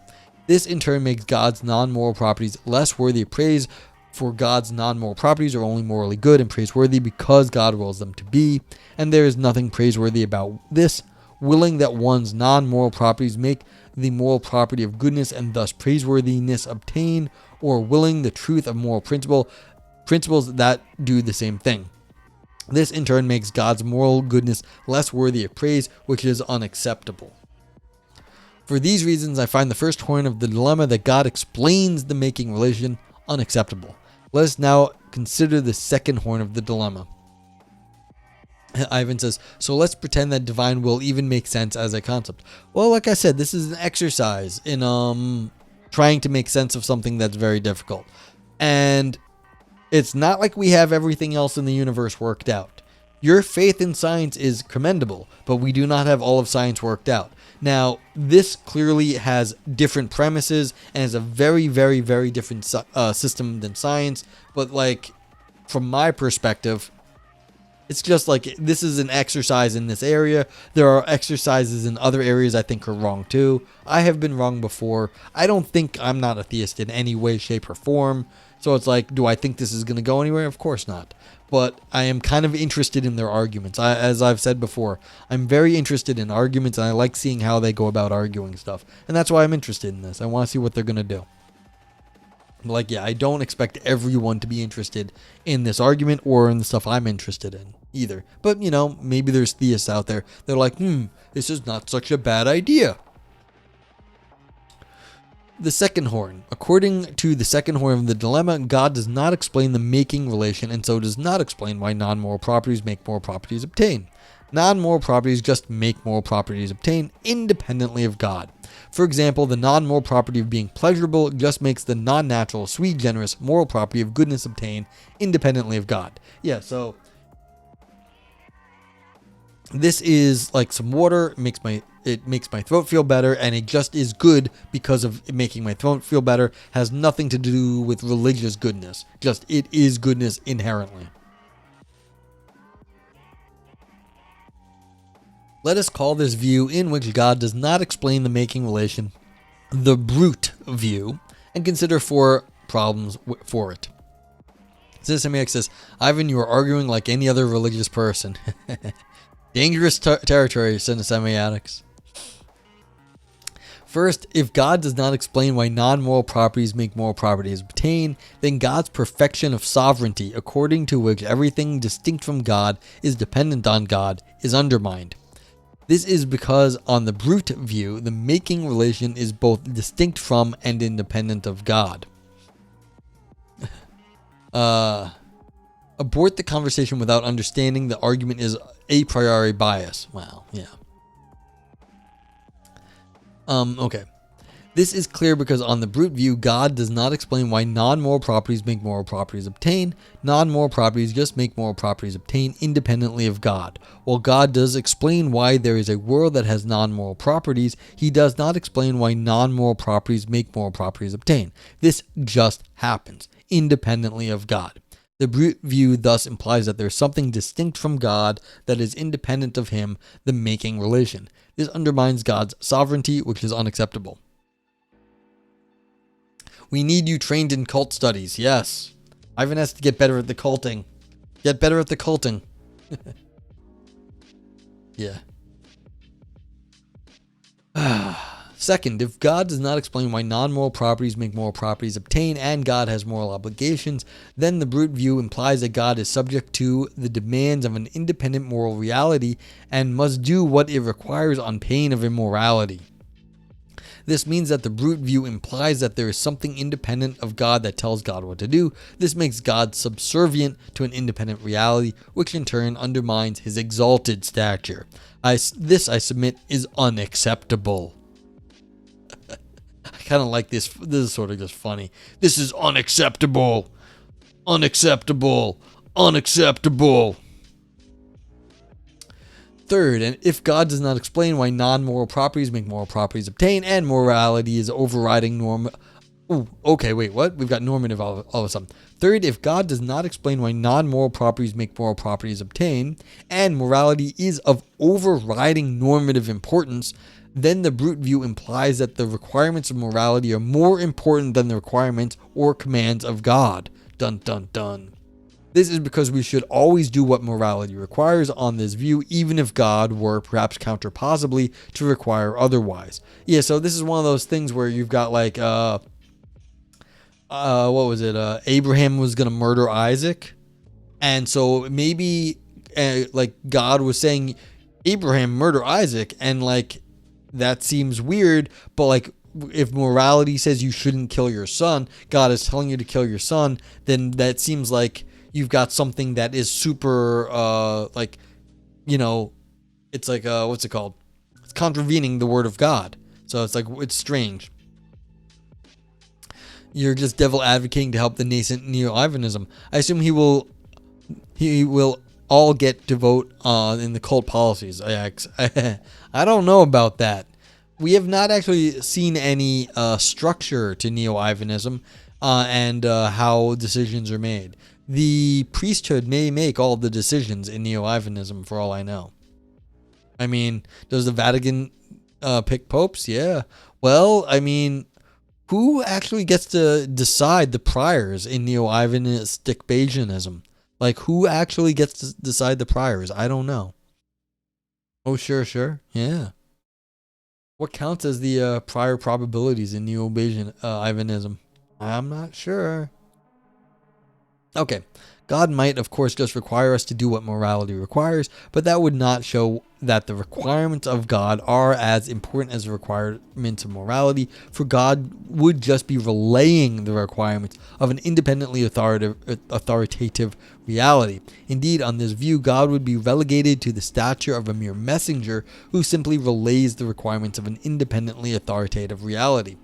This in turn makes God's non-moral properties less worthy of praise, for God's non-moral properties are only morally good and praiseworthy because God wills them to be, and there is nothing praiseworthy about this. Willing that one's non-moral properties make the moral property of goodness and thus praiseworthiness obtain, or willing the truth of moral principles that do the same thing. This in turn makes God's moral goodness less worthy of praise, which is unacceptable. For these reasons, I find the first horn of the dilemma that God explains the making relation unacceptable. Let us now consider the second horn of the dilemma. Ivan says, so let's pretend that divine will even make sense as a concept. Well, like I said, this is an exercise in trying to make sense of something that's very difficult. And it's not like we have everything else in the universe worked out. Your faith in science is commendable, but we do not have all of science worked out. Now, this clearly has different premises and is a very, very, very different system than science. But from my perspective, it's just this is an exercise in this area. There are exercises in other areas I think are wrong too. I have been wrong before. I'm not a theist in any way, shape, or form. So it's do I think this is going to go anywhere? Of course not. But I am kind of interested in their arguments. As I've said before, I'm very interested in arguments, and I like seeing how they go about arguing stuff. And that's why I'm interested in this. I want to see what they're going to do. I don't expect everyone to be interested in this argument or in the stuff I'm interested in either. But, maybe there's theists out there. They're this is not such a bad idea. The second horn. According to the second horn of the dilemma, God does not explain the making relation, and so does not explain why non-moral properties make moral properties obtain. Non-moral properties just make moral properties obtain independently of God. For example, the non-moral property of being pleasurable just makes the non-natural, sweet, generous, moral property of goodness obtain independently of God. Yeah, so This is like some water. It makes my throat feel better, and it just is good because of it making my throat feel better. Has nothing to do with religious goodness. Just it is goodness inherently. Let us call this view in which God does not explain the making relation the brute view, and consider 4 problems for it. Systemic says, Ivan, you are arguing like any other religious person. Dangerous territory, semiatics. First, if God does not explain why non-moral properties make moral properties obtain, then God's perfection of sovereignty, according to which everything distinct from God is dependent on God, is undermined. This is because on the brute view, the making relation is both distinct from and independent of God. Abort the conversation without understanding the argument is a priori bias. Wow, yeah. Okay. This is clear because on the brute view, God does not explain why non-moral properties make moral properties obtain. Non-moral properties just make moral properties obtain independently of God. While God does explain why there is a world that has non-moral properties, he does not explain why non-moral properties make moral properties obtain. This just happens, independently of God. The brute view thus implies that there is something distinct from God that is independent of him, the making relation. This undermines God's sovereignty, which is unacceptable. We need you trained in cult studies. Yes. Ivan has to get better at the culting. Get better at the culting. Yeah. Second, if God does not explain why non-moral properties make moral properties obtain and God has moral obligations, then the brute view implies that God is subject to the demands of an independent moral reality and must do what it requires on pain of immorality. This means that the brute view implies that there is something independent of God that tells God what to do. This makes God subservient to an independent reality, which in turn undermines his exalted stature. This, I submit, is unacceptable. I kind of like this. This is sort of just funny. This is unacceptable. Unacceptable. Unacceptable. Third, and if God does not explain why non-moral properties make moral properties obtain and morality is overriding norm... Ooh, okay, wait, what? We've got normative all of a sudden. Third, if God does not explain why non-moral properties make moral properties obtain and morality is of overriding normative importance, then the brute view implies that the requirements of morality are more important than the requirements or commands of God. Dun dun dun. This is because we should always do what morality requires on this view, even if God were perhaps counterposibly to require otherwise. Yeah, so this is one of those things where you've got like, what was it? Abraham was going to murder Isaac. And so maybe like God was saying, Abraham, murder Isaac. And like, that seems weird, but like, if morality says you shouldn't kill your son, God is telling you to kill your son, then that seems like you've got something that is super, like, you know, it's like, what's it called? It's contravening the word of God. So it's like, it's strange. You're just devil advocating to help the nascent neo-Ivanism. I assume he will all get to vote in the cult policies. I don't know about that. We have not actually seen any structure to neo-Ivanism and how decisions are made. The priesthood may make all the decisions in neo-Ivanism for all I know. I mean, does the Vatican pick popes? Yeah. Well, I mean, who actually gets to decide the priors in neo-Ivanistic Bayesianism? Like, who actually gets to decide the priors? I don't know. Oh, sure. Yeah. What counts as the prior probabilities in neo-Bayesianism? I'm not sure. Okay, God might, of course, just require us to do what morality requires, but that would not show that the requirements of God are as important as the requirements of morality, for God would just be relaying the requirements of an independently authoritative reality. Indeed, on this view, God would be relegated to the stature of a mere messenger who simply relays the requirements of an independently authoritative reality.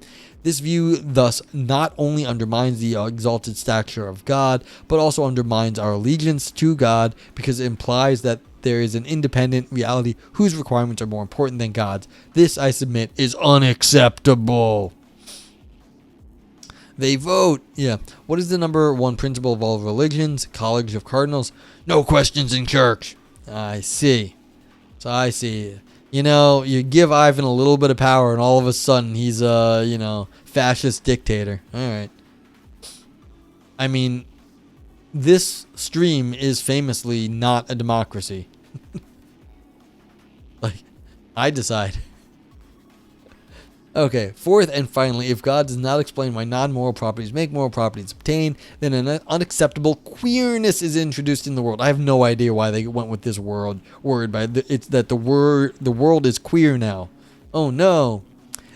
This view thus not only undermines the exalted stature of God, but also undermines our allegiance to God, because it implies that there is an independent reality whose requirements are more important than God's. This, I submit, is unacceptable. They vote. Yeah. What is the number one principle of all religions? College of Cardinals. No questions in church. I see. So I see. You know, you give Ivan a little bit of power and all of a sudden he's a, fascist dictator. All right. I mean, this stream is famously not a democracy. Like, I decide. Okay, fourth and finally, if God does not explain why non-moral properties make moral properties obtain, then an unacceptable queerness is introduced in the world. I have no idea why they went with this word, but it's that the world is queer now. Oh no.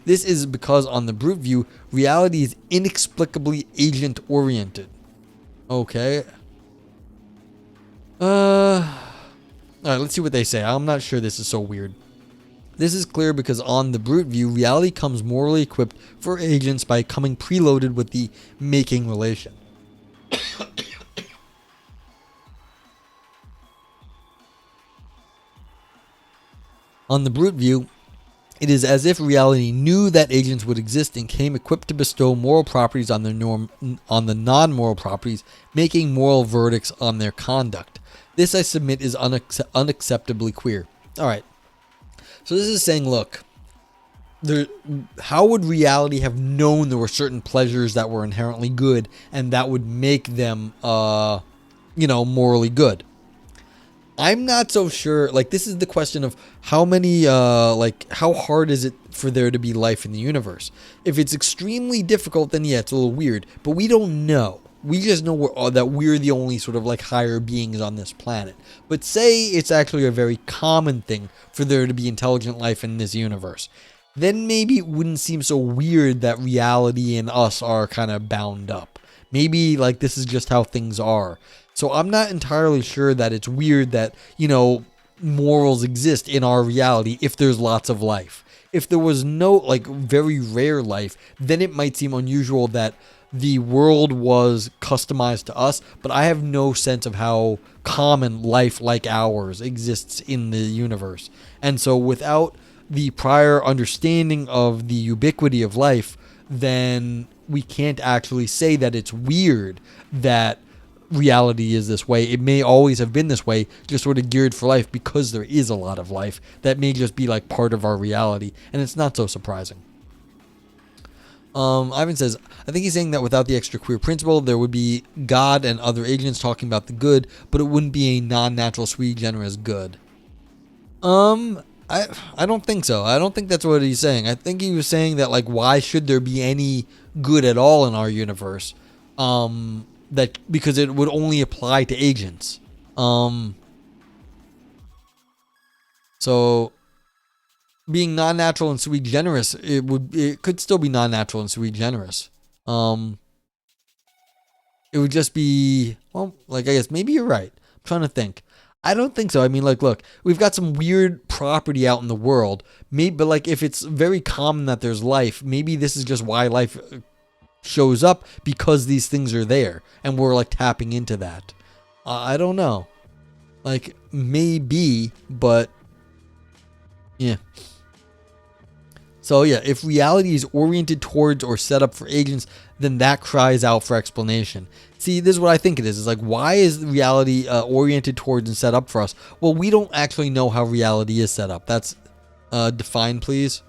This is because on the brute view, reality is inexplicably agent-oriented. Okay. Alright, let's see what they say. I'm not sure this is so weird. This is clear because on the brute view, reality comes morally equipped for agents by coming preloaded with the making relation. On the brute view, it is as if reality knew that agents would exist and came equipped to bestow moral properties on the non-moral properties, making moral verdicts on their conduct. This, I submit, is unacceptably queer. All right. So this is saying, look, how would reality have known there were certain pleasures that were inherently good and that would make them, morally good? I'm not so sure. Like, this is the question of how many, how hard is it for there to be life in the universe? If it's extremely difficult, then yeah, it's a little weird. But we don't know. We just know that we're the only sort of like higher beings on this planet. But say it's actually a very common thing for there to be intelligent life in this universe. Then maybe it wouldn't seem so weird that reality and us are kind of bound up. Maybe like this is just how things are. So I'm not entirely sure that it's weird that, morals exist in our reality if there's lots of life. If there was no like very rare life, then it might seem unusual that the world was customized to us, but I have no sense of how common life like ours exists in the universe. And so without the prior understanding of the ubiquity of life, then we can't actually say that it's weird that reality is this way. It may always have been this way, just sort of geared for life because there is a lot of life. That may just be like part of our reality, and it's not so surprising. Ivan says, I think he's saying that without the extra queer principle, there would be God and other agents talking about the good, but it wouldn't be a non-natural sui generis good. I don't think so. I don't think that's what he's saying. I think he was saying that, like, why should there be any good at all in our universe? That because it would only apply to agents. So being non-natural and sui generis, it could still be non-natural and sui generis. It would just be, well, like, I guess maybe you're right. I'm trying to think. I don't think so. I mean, like, look, we've got some weird property out in the world. Maybe, but like, if it's very common that there's life, maybe this is just why life shows up, because these things are there and we're like tapping into that. I don't know. Like, maybe, but yeah. So yeah, if reality is oriented towards or set up for agents, then that cries out for explanation. See, this is what I think it is. It's like, why is reality oriented towards and set up for us? Well, we don't actually know how reality is set up. That's defined, please.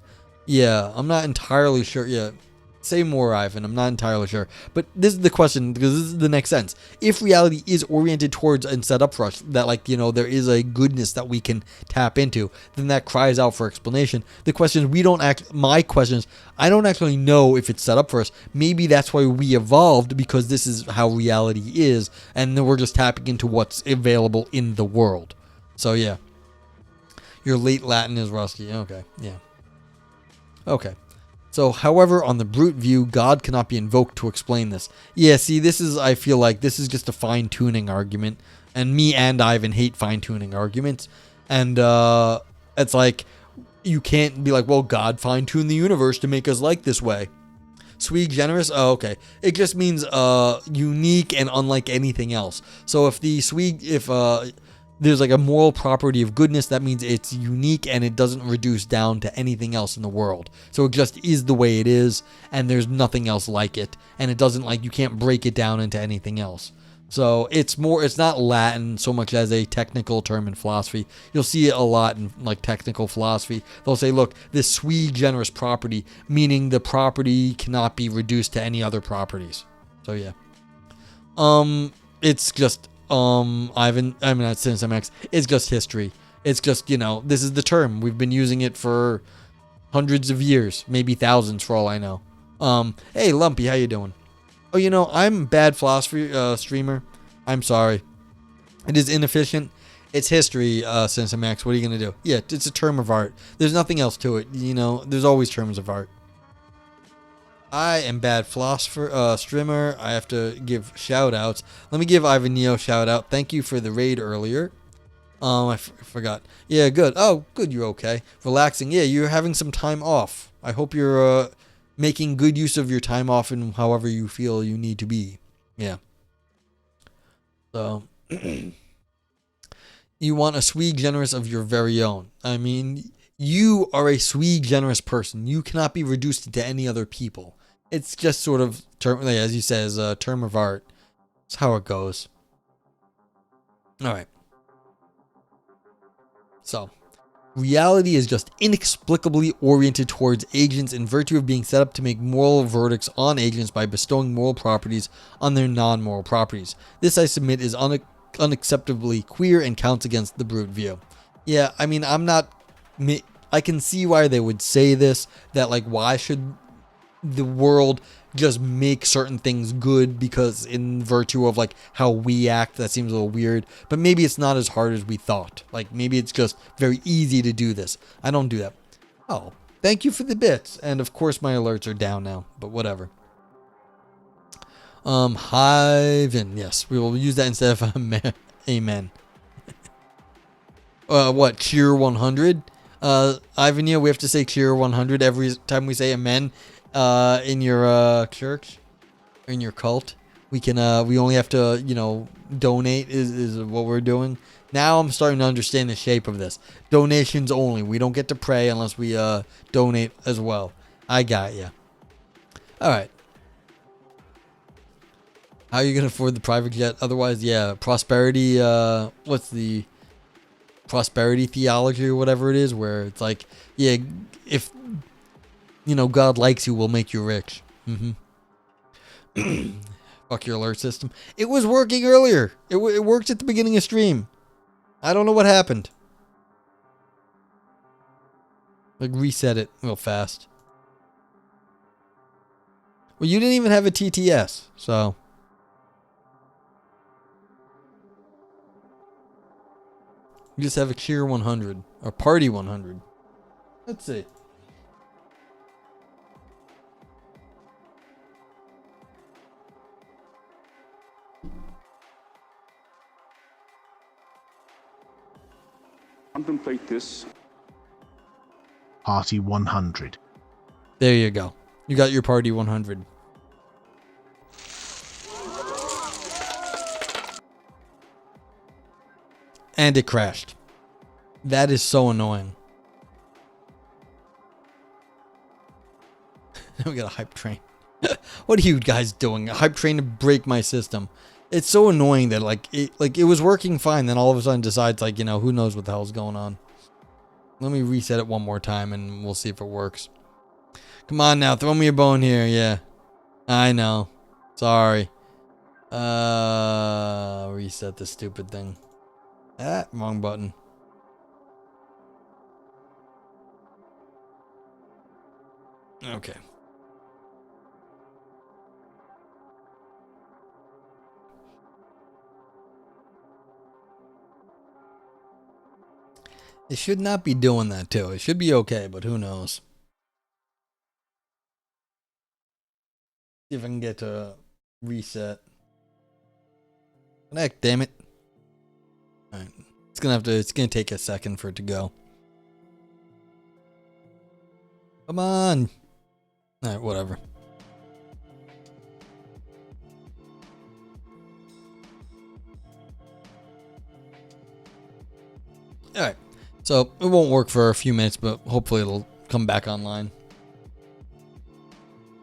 Yeah, I'm not entirely sure. Yeah, say more, Ivan. I'm not entirely sure. But this is the question, because this is the next sentence. If reality is oriented towards and set up for us, that, like, there is a goodness that we can tap into, then that cries out for explanation. The question is, my question is, I don't actually know if it's set up for us. Maybe that's why we evolved, because this is how reality is, and then we're just tapping into what's available in the world. So yeah. Your late Latin is rusty. Okay, yeah. Okay. So, however, on the brute view, God cannot be invoked to explain this. Yeah, see, I feel like this is just a fine-tuning argument. And me and Ivan hate fine-tuning arguments. And it's like, you can't be like, well, God fine-tuned the universe to make us like this way. Sui generis? Oh, okay. It just means unique and unlike anything else. So if there's like a moral property of goodness. That means it's unique and it doesn't reduce down to anything else in the world. So it just is the way it is, and there's nothing else like it. And it doesn't, like, you can't break it down into anything else. So it's not Latin so much as a technical term in philosophy. You'll see it a lot in like technical philosophy. They'll say, look, this sui generis property, meaning the property cannot be reduced to any other properties. So yeah. It's just not Cynicism X. It's just history. It's just, this is the term. We've been using it for hundreds of years, maybe thousands for all I know. Hey Lumpy, how you doing? Oh, I'm a bad philosophy streamer. I'm sorry. It is inefficient. It's history, Cynicism X. What are you gonna do? Yeah, it's a term of art. There's nothing else to it. There's always terms of art. I am bad philosopher streamer. I have to give shout outs. Let me give Ivan Neo a shout out. Thank you for the raid earlier. I forgot. Yeah, good. Oh, good. You're okay. Relaxing. Yeah, you're having some time off. I hope you're making good use of your time off in however you feel you need to be. Yeah. So, you want a sui generis of your very own. I mean, you are a sui generis person. You cannot be reduced into any other people. It's just sort of, as you said, is a term of art. It's how it goes. All right. So, reality is just inexplicably oriented towards agents in virtue of being set up to make moral verdicts on agents by bestowing moral properties on their non-moral properties. This, I submit, is unacceptably queer and counts against the brute view. Yeah, I mean, I can see why they would say this, that like, why should the world just make certain things good because in virtue of like how we act? That seems a little weird, but maybe it's not as hard as we thought. Like maybe it's just very easy to do this. I don't do that. Oh, thank you for the bits. And of course my alerts are down now, but whatever. Hive-in. Yes, we will use that instead of amen. What? Cheer 100? Ivan, we have to say cheer 100 every time we say amen. In your church, or in your cult, we only have to donate is what we're doing. Now I'm starting to understand the shape of this. Donations only. We don't get to pray unless we donate as well. I got ya. All right. How are you gonna afford the private jet? Otherwise, yeah, prosperity. What's the prosperity theology or whatever it is, where it's like, yeah, if God likes you, will make you rich. Fuck your alert system. It was working earlier. It worked at the beginning of stream. I don't know what happened. Like, reset it real fast. Well, you didn't even have a TTS, so. You just have a cheer 100. Or party 100. Let's see. Contemplate this. Party 100. There you go. You got your party 100. And it crashed. That is so annoying. We got a hype train. What are you guys doing? A hype train to break my system. It's so annoying that it was working fine, then all of a sudden decides who knows what the hell's going on. Let me reset it one more time and we'll see if it works. Come on now, throw me a bone here. Yeah. I know. Sorry. Reset the stupid thing. Wrong button. Okay. It should not be doing that too. It should be okay, but who knows? See if I can get to reset. Connect, damn it. Alright. It's gonna take a second for it to go. Come on. Alright, whatever. All right. So it won't work for a few minutes, but hopefully it'll come back online.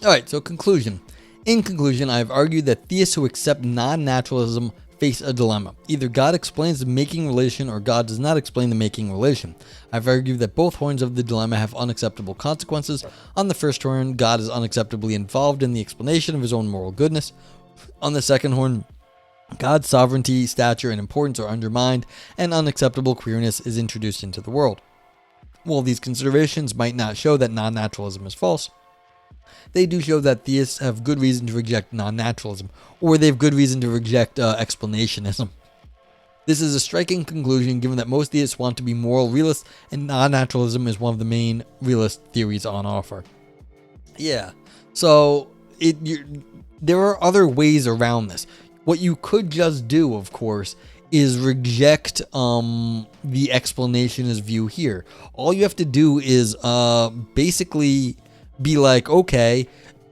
All right. So conclusion. In conclusion, I have argued that theists who accept non-naturalism face a dilemma. Either God explains the making relation or God does not explain the making relation. I've argued that both horns of the dilemma have unacceptable consequences. On the first horn, God is unacceptably involved in the explanation of his own moral goodness. On the second horn, God's sovereignty, stature, and importance are undermined, and unacceptable queerness is introduced into the world. While these considerations might not show that non-naturalism is false, they do show that theists have good reason to reject non-naturalism, or they have good reason to reject explanationism. This is a striking conclusion given that most theists want to be moral realists, and non-naturalism is one of the main realist theories on offer. Yeah, so there are other ways around this. What you could just do, of course, is reject the explanationist view here. All you have to do is basically be like, okay,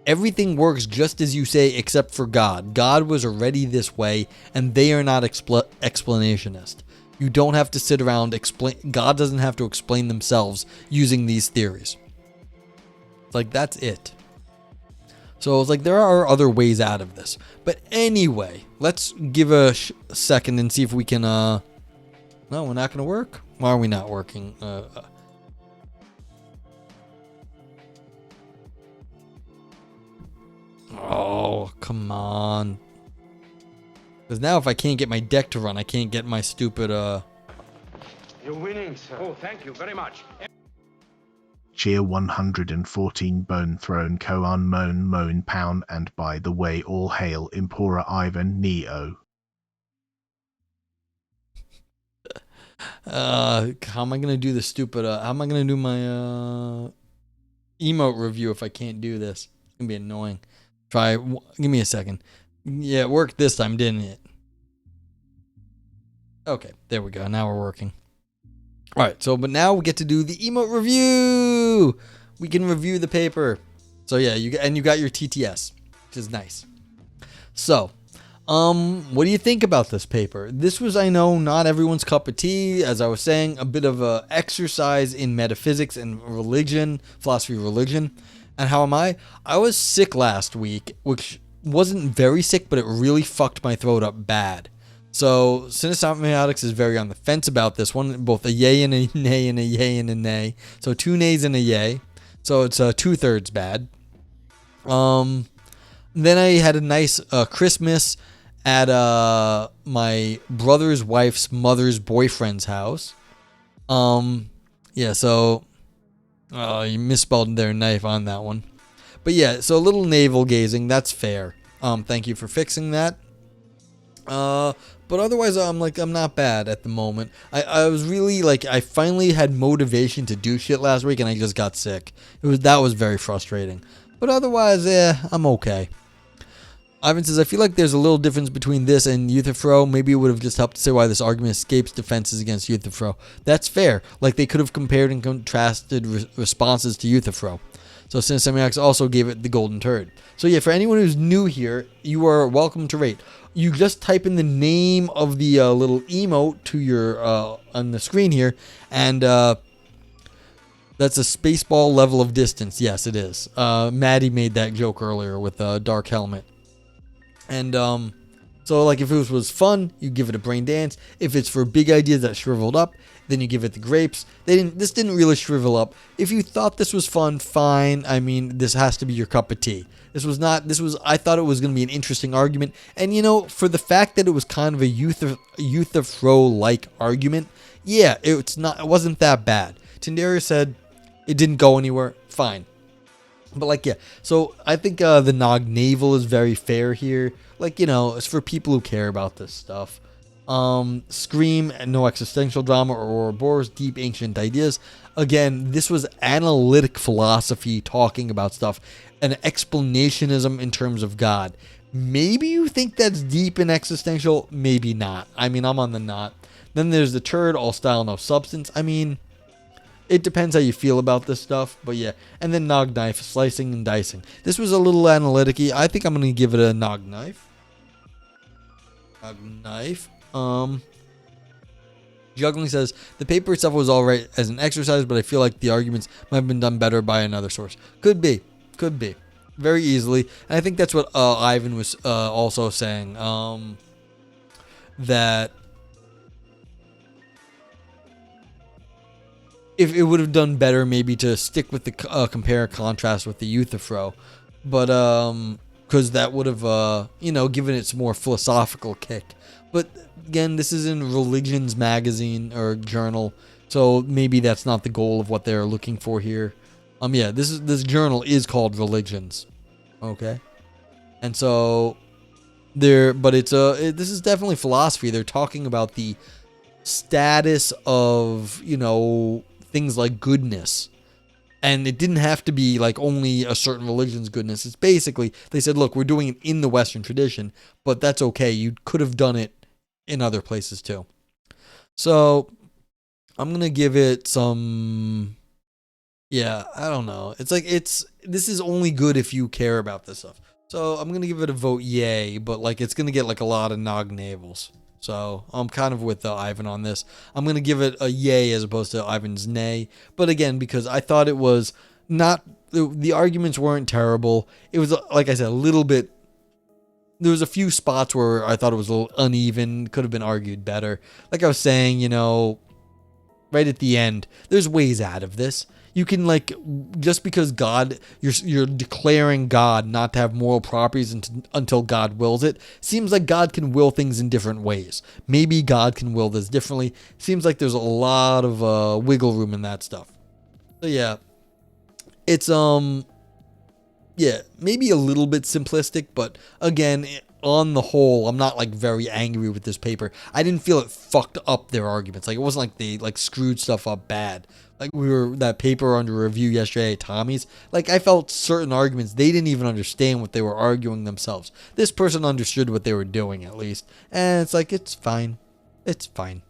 everything works just as you say except for God. God was already this way, and they are not explanationist. You don't have to sit around God doesn't have to explain themselves using these theories. Like, that's it. So it's like there are other ways out of this. But anyway, let's give a second and see if we can no, we're not going to work. Why are we not working? Oh, come on. Because now if I can't get my deck to run, I can't get my stupid You're winning, sir. Oh, thank you very much. Cheer 114 Bone Throne Koan Moan Pound, and by the way, all hail Emperor Ivan Neo. How am I gonna do the stupid how am I gonna do my emote review if I can't do this? It's gonna be annoying. Give me a second. Yeah, it worked this time, didn't it? Okay, there we go. Now we're working. All right, but now we get to do the emote review. We can review the paper. So yeah, you got your TTS, which is nice. So, what do you think about this paper? This was, I know, not everyone's cup of tea. As I was saying, a bit of a exercise in metaphysics and religion, philosophy of religion. And how am I? I was sick last week, which wasn't very sick, but it really fucked my throat up bad. So, Synesomniotics is very on the fence about this one, both a yay and a nay and a yay and a nay. So 2 nays and a yay. So it's 2/3 bad. Then I had a nice Christmas at my brother's wife's mother's boyfriend's house. Yeah, so you misspelled their knife on that one. But yeah, so a little navel gazing, that's fair. Thank you for fixing that. But otherwise, I'm not bad at the moment. I was really I finally had motivation to do shit last week, and I just got sick. That was very frustrating. But otherwise, I'm okay. Ivan says, I feel like there's a little difference between this and Euthyphro. Maybe it would have just helped to say why this argument escapes defenses against Euthyphro. That's fair. Like, they could have compared and contrasted responses to Euthyphro. So Synesomniacs also gave it the golden turd. So yeah, for anyone who's new here, you are welcome to rate. You just type in the name of the little emote to your on the screen here, and that's a spaceball level of distance. Yes, it is. Maddie made that joke earlier with a dark helmet. And so if it was fun, you give it a brain dance. If it's for big ideas that shriveled up, then you give it the grapes. This didn't really shrivel up. If you thought this was fun, fine. I mean, this has to be your cup of tea. I thought it was going to be an interesting argument. And for the fact that it was kind of a Euthyphro-like argument, yeah, it wasn't that bad. Tindera said it didn't go anywhere. Fine. But yeah, so I think the Nog Naval is very fair here. It's for people who care about this stuff. Scream, no existential drama, or Ouroboros, deep ancient ideas. Again, this was analytic philosophy talking about stuff. An explanationism in terms of God. Maybe you think that's deep and existential, maybe not. I mean, I'm on the not. Then there's the turd, all style, no substance. I mean, it depends how you feel about this stuff, but yeah. And then Nog Knife, slicing and dicing. This was a little analytic-y. I think I'm going to give it a Nog Knife. Nog Knife. Juggling says, the paper itself was alright as an exercise, but I feel like the arguments might have been done better by another source. Could be. Very easily. And I think that's what Ivan was also saying. That if it would have done better maybe to stick with the compare and contrast with the Euthyphro. But, because that would have, given it some more philosophical kick. But again, this is in Religion's magazine or journal, so maybe that's not the goal of what they're looking for here. This journal is called Religions, okay, and so this is definitely philosophy. They're talking about the status of things like goodness. And it didn't have to be like only a certain religion's goodness. It's basically, they said, look, we're doing it in the Western tradition, but that's okay. You could have done it in other places too. So I'm going to give it some, I don't know. It's like, this is only good if you care about this stuff. So I'm going to give it a vote yay, but like it's going to get like a lot of nog navels. So I'm kind of with Ivan on this. I'm going to give it a yay as opposed to Ivan's nay. But again, because I thought it was not, the arguments weren't terrible. It was, like I said, a little bit, there was a few spots where I thought it was a little uneven, could have been argued better. Like I was saying, right at the end, there's ways out of this. You can just because God, you're declaring God not to have moral properties until God wills it. Seems like God can will things in different ways. Maybe God can will this differently. Seems like there's a lot of wiggle room in that stuff. So yeah, it's maybe a little bit simplistic, but again, on the whole, I'm not very angry with this paper. I didn't feel it fucked up their arguments. It wasn't like they screwed stuff up bad. That paper under review yesterday at Tommy's, I felt certain arguments, they didn't even understand what they were arguing themselves. This person understood what they were doing, at least. And it's it's fine. It's fine.